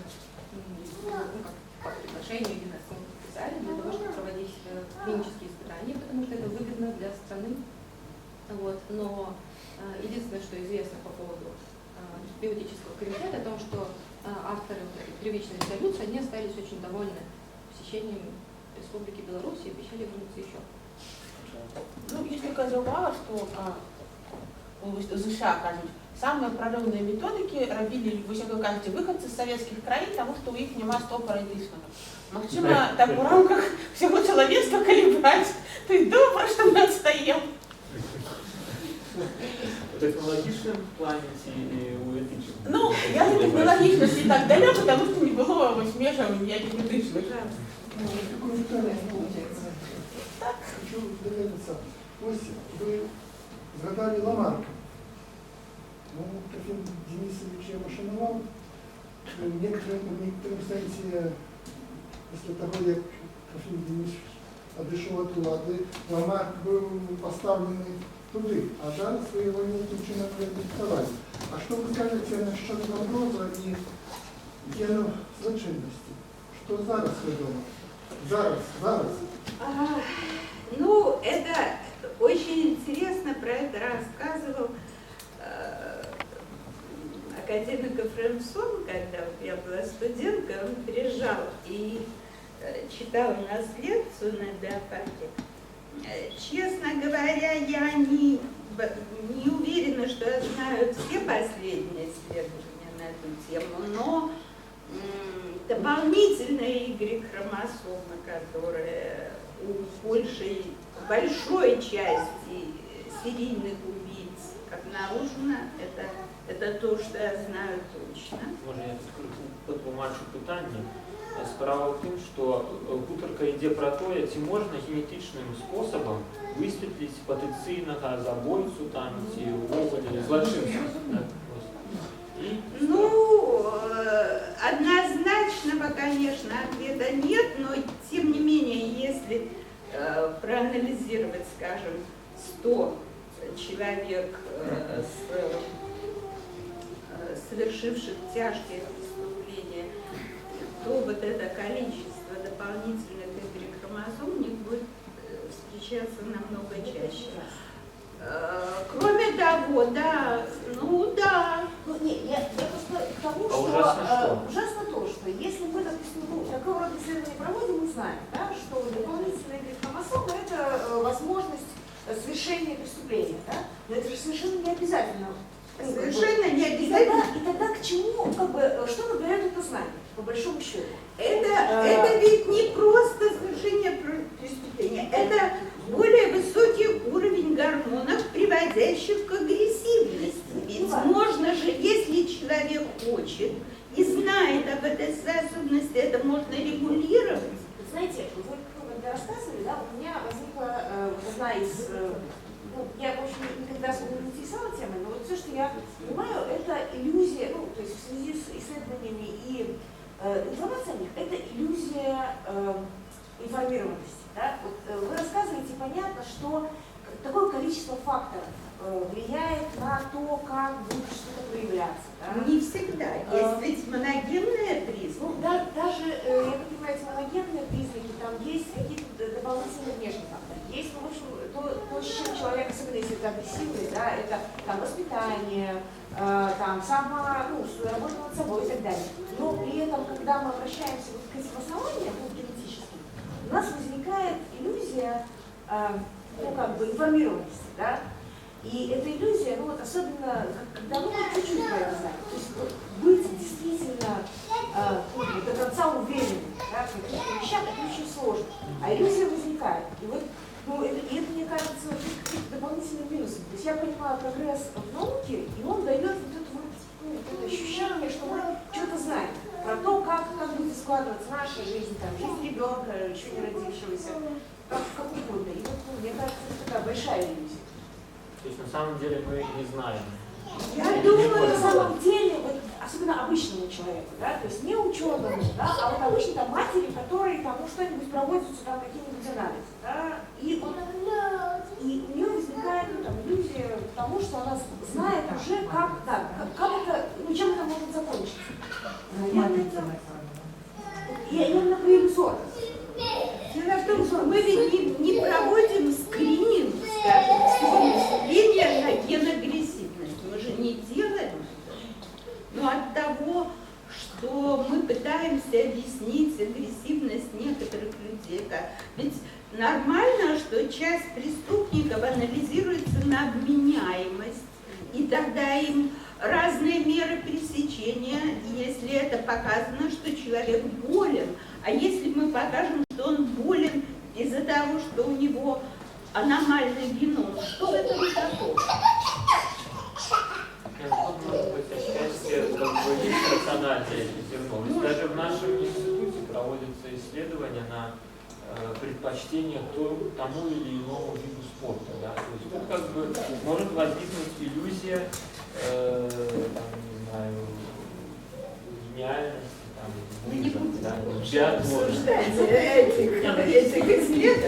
Speaker 8: по приглашению ЮНЕСКО мы подписали для того, чтобы проводить клинические испытания, потому что это выгодно для страны. Вот. Но единственное, что известно по поводу биоэтического комитета, о том, что авторы вот этой первичной резолюции, они остались очень довольны посещением Республики Беларусь и обещали вернуться еще.
Speaker 3: Ну, есть такая увага, что в США, кажуть, самые прорывные методики робили, вы себе кажете, выходцы з советских країн, тому що у них нема стопора дишного. Максима, так в рамках всего человечества калибрать. Ты добро, что мы отстаем.
Speaker 1: В технологичном плане или у этичного?
Speaker 3: Ну, я за технологичность не так далек, потому что не было смешивания никаких дышных.
Speaker 7: Хочу догадаться. Ось ви згадали Ламарка. Ну, Трофим Денисович его шановал. В некотором сенсі, після того, як Трофим Денисович одійшов від влади, Ламарк був поставлений туди, а зараз ви його ніяким чином не диктували. А що ви кажете насчет Лаврова і гену злочинності? Що зараз відомо? Зараз.
Speaker 2: Ну, это очень интересно, про это рассказывал академик Эфремсон, когда я была студенткой, он приезжал и читал у нас лекцию на биофаке. Честно говоря, я не уверена, что я знаю все последние исследования на эту тему, но дополнительные Y-хромосомы, которые у большой части серийных убийц обнаружено, это то, что я знаю точно.
Speaker 1: Може, я тут потлумачу питання. Справа в тім, що гутарка йде про те, чи можна генетичним способом висвітлити потенційного забойцю там, ці воводі, злочинця.
Speaker 2: Ну, однозначного, конечно, ответа нет, но тем не менее, если проанализировать, скажем, 100 человек, совершивших тяжкие преступления, то вот это количество дополнительных Y-хромозом у них будет встречаться намного чаще. Кроме того, да, ну да.
Speaker 6: Ну, нет, я просто к тому,
Speaker 1: А
Speaker 6: что
Speaker 1: ужасно
Speaker 6: то, что если мы, допустим, такого рода исследования проводим, мы знаем, да, что дополнительные хромосомы – это возможность совершения преступления, да? Но это же совершенно не обязательно Совершенно не обязательно. И тогда к чему, как бы, что набирают это знание, по большому счету?
Speaker 2: Это ведь не просто совершение преступления, это более высокий уровень гормонов, приводящих к агрессивности. Ведь можно же, если человек хочет и знает об этой способности, это можно регулировать.
Speaker 6: Знаете, вы когда рассказывали, да, у меня возникла одна из... я, в общем, никогда особо не интересовала темой, но вот все, что я понимаю, это иллюзия, ну, то есть в связи с исследованиями и информацией о них, это иллюзия информированности. Да? Вот, вы рассказываете, понятно, что такое количество факторов влияет на то, как будет что-то проявляться. Да?
Speaker 2: Не всегда. Есть ведь моногенные признаки.
Speaker 6: Ну, да, даже, я так понимаю, эти моногенные признаки, там есть какие-то дополнительные внешние факторы. Есть, ну, в общем, то, с чем человек, особенно если это агрессивный, да, это там воспитание, там работа над собой и так далее. Но при этом, когда мы обращаемся вот к этим основаниям, генетическим, у нас возникает иллюзия, информированности, да. И эта иллюзия, особенно, когда мы чуть-чуть про это знаем, то есть быть действительно до конца уверенным, да, в каких-то вещах, это очень сложно. А иллюзия возникает. И вот, это, мне кажется, каким-то дополнительным минусом. То есть я понимаю прогресс в науке, и он дает вот это ощущение, что мы что-то знаем про то, как будет складываться наша жизнь, там, жизнь ребенка, еще не родившегося, как угодно. И вот, мне кажется, это такая большая иллюзия.
Speaker 1: То есть на самом деле мы не знаем.
Speaker 6: Я думаю, на самом деле, вот, особенно обычному человеку, да, то есть не ученому, да, а вот обычно там матери, которые там что-нибудь проводятся, там какие-нибудь анализы, да, и у нее возникает иллюзия тому, что она знает уже, как это, чем это может закончиться. Наверное, я именно про иллюзор.
Speaker 2: Дело в том, что мы ведь не проводим скрининг, скажем, вступления на генагрессивность. Мы же не делаем это. Но от того, что мы пытаемся объяснить агрессивность некоторых людей, ведь нормально, что часть преступников анализируется на вменяемость, и тогда им разные меры пресечения, если это показано, что человек болен. А если мы покажем, что он болен из-за того, что у него аномальный геном, что в этом такого?
Speaker 1: Тут может быть отчасти есть рациональное зерно. Ведь даже в нашем институте проводятся исследования на предпочтение тому или иному виду спорта. Да? То есть тут как бы может возникнуть иллюзия, гениальности,
Speaker 2: Мы не будем
Speaker 1: биатлон.
Speaker 2: обсуждать этих исследований.
Speaker 9: Агрессивность есть.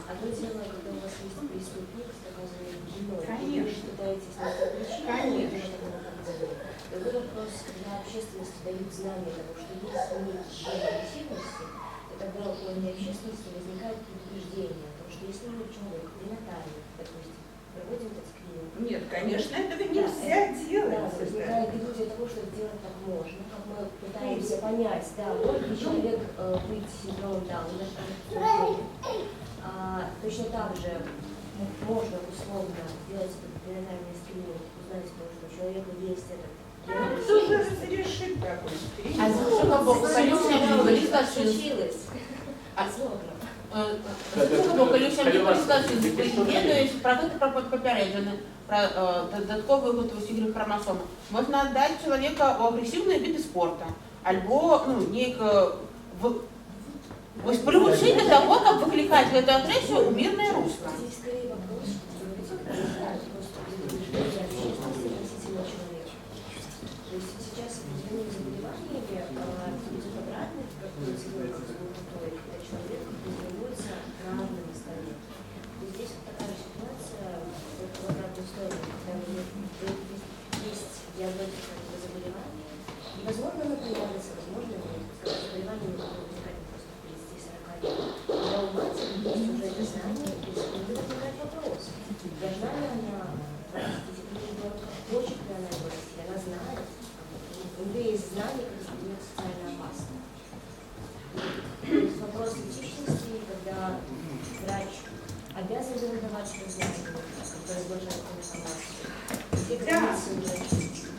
Speaker 9: Одно дело, когда у вас есть преступник с доказанной виной, и вы пытаетесь найти причину, другой вопрос, когда общественности дают знания того, что если нет агрессивности, то тогда у этой общественности возникает предубеждение о том, что если мы человек пренатальный, допустим, проводим этот скрининг.
Speaker 2: Нет, конечно, этого нельзя делать.
Speaker 9: Да, возникает иллюзия того, что сделать так можно, как мы пытаемся понять, может ли человек быть синдромом Дауна, точно так же можно условно сделать этот пренатальный скрининг, узнать, что у человека есть этот.
Speaker 2: Кто же разрешит такой скрининг?
Speaker 3: А сколько Бог
Speaker 9: случилось?
Speaker 3: Тобто, про попередження, про додаткову готовність ігрових хромосом. Можна дати чоловіка у агресивні види спорту, або, приучить до того, как выкликать в эту агрессию в мирное русло.
Speaker 9: Здесь скорее вопрос, что то есть сейчас с определенными заболеваниями идет обратный, как называется, когда человек формируется на одном столе. И здесь вот такая ситуация в обратную сторону, когда есть диагностика этого заболевания, и возможно она появится, возможно нет. Заболевание не будет возникать просто в 30-40 лет. Когда у матери есть уже это знание, то есть зарекомендовать признание, то есть должна информация.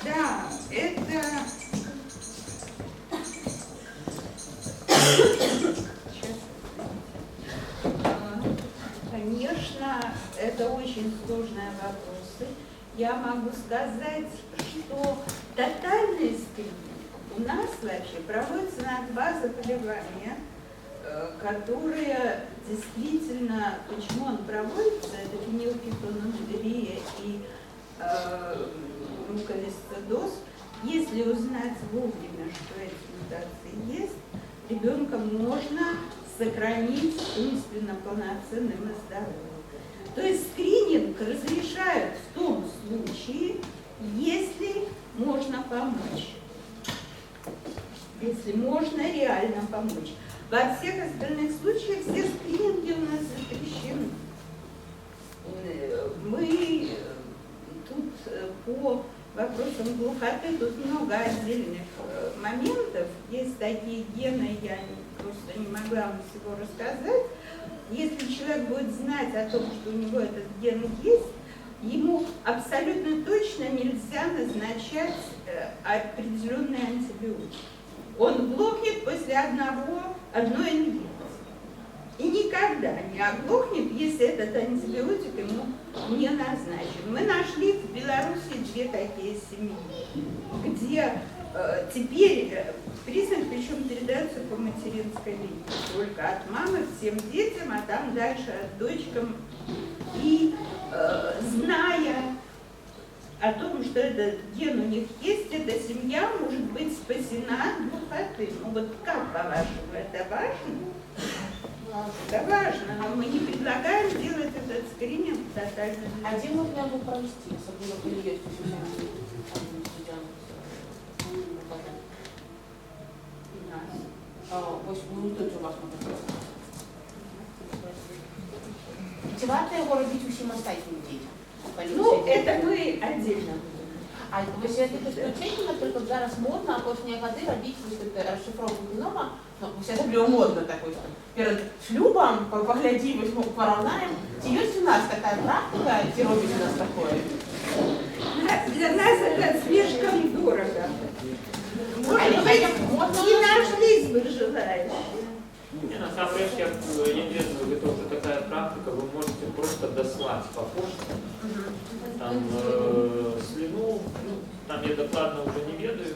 Speaker 2: Да, это... Конечно, это очень сложные вопросы. Я могу сказать, что тотальный скрининг у нас вообще проводится на 2 заболевания, которые действительно, почему он проводится, это фенилкетонурия и муковисцидоз. Если узнать вовремя, что эти мутации есть, ребенка можно сохранить умственно полноценным и здоровым. То есть скрининг разрешают в том случае, если можно помочь. Если можно реально помочь. Во всех остальных случаях все скрининги у нас запрещены. Мы тут по вопросам глухоты, тут много отдельных моментов. Есть такие гены, я просто не могла вам всего рассказать. Если человек будет знать о том, что у него этот ген есть, ему абсолютно точно нельзя назначать определенные антибиотики. Он глохнет после одной инъекции. И никогда не оглохнет, если этот антибиотик ему не назначен. Мы нашли в Беларуси 2 такие семьи, где теперь признак, причем передается по материнской линии. Только от мамы всем детям, а там дальше от дочкам. И зная о том, что этот ген у них есть, эта семья может быть спасена от глухоты. Ну вот как, по-вашему, это важно? Это важно, но мы не предлагаем делать этот скрининг тотально.
Speaker 3: А где можно его провести, особенно при есть тут у вас мотивация его робить усім остальным детям.
Speaker 2: Ну, это мы отдельно.
Speaker 3: А ви святите специфіку, наприклад, зараз модно кожні годи робити розшифровку генома, ну, все это модно такой, что перед шлюбом, поглядим, поравнаем. Есть у нас такая практика, где робить у нас такое?
Speaker 2: Для нас это слишком дорого.
Speaker 3: Можно
Speaker 2: не нашлись бы желающие.
Speaker 1: Не, на самом деле, я не знаю, это уже такая практика, вы можете просто дослать по почте, там, слину, ну, там я докладно уже не ведаю,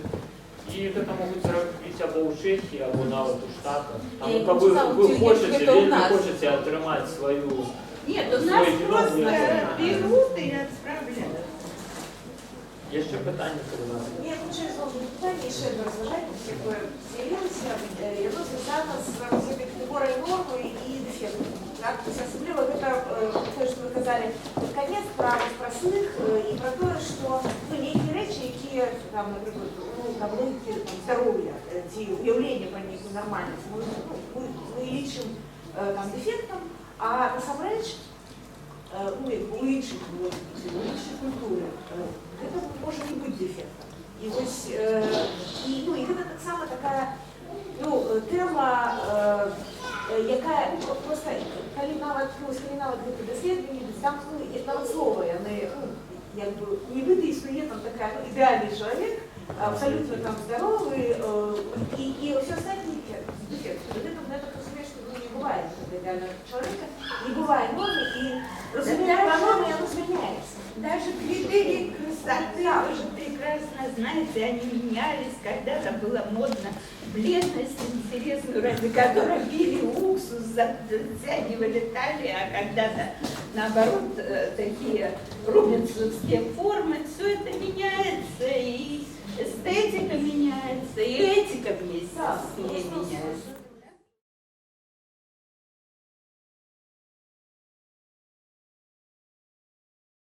Speaker 1: и это могут зробити або у Чехии, або навіть у Штатах. Там, вы хочете, или не хочете отрымать свою...
Speaker 2: Нет, у нас просто берут и отправляют.
Speaker 1: Є ще питання перед вами?
Speaker 6: Я хочу знову питання і ще одне розважання, яке з'явилося, воно зв'язано з розробкою норми і дефектом. Так? Тобто, особливо те, що ви казали під кінець про простих і про те, що ну, які речі, які, там, наприклад, таблиці здоров'я, ці уявлення про них нормальність, ми лічимо там, дефектом, а насамрэч ну, у інших культури это может не быть дефектом. И ось, ну, і це так само така ну, тема, яка просто, коли навіть дослідження, там ну, навіть слово, вони, ну, якби, ніби існує там така ну, ідеальний чоловік, абсолютно там здоровий, и все остальное дефект. Вот это разумеешь, что ну, не бывает идеального человека, не бывает нормы, и разумеешь, по норме оно изменяется.
Speaker 2: Даже критерии красоты, вы же прекрасно знаете, они менялись, когда-то было модно бледность интересную, ради которой пили уксус, затягивали талии, а когда-то, наоборот, такие робинсонские формы, все это меняется, и эстетика меняется, и этика вместе с ней меняется.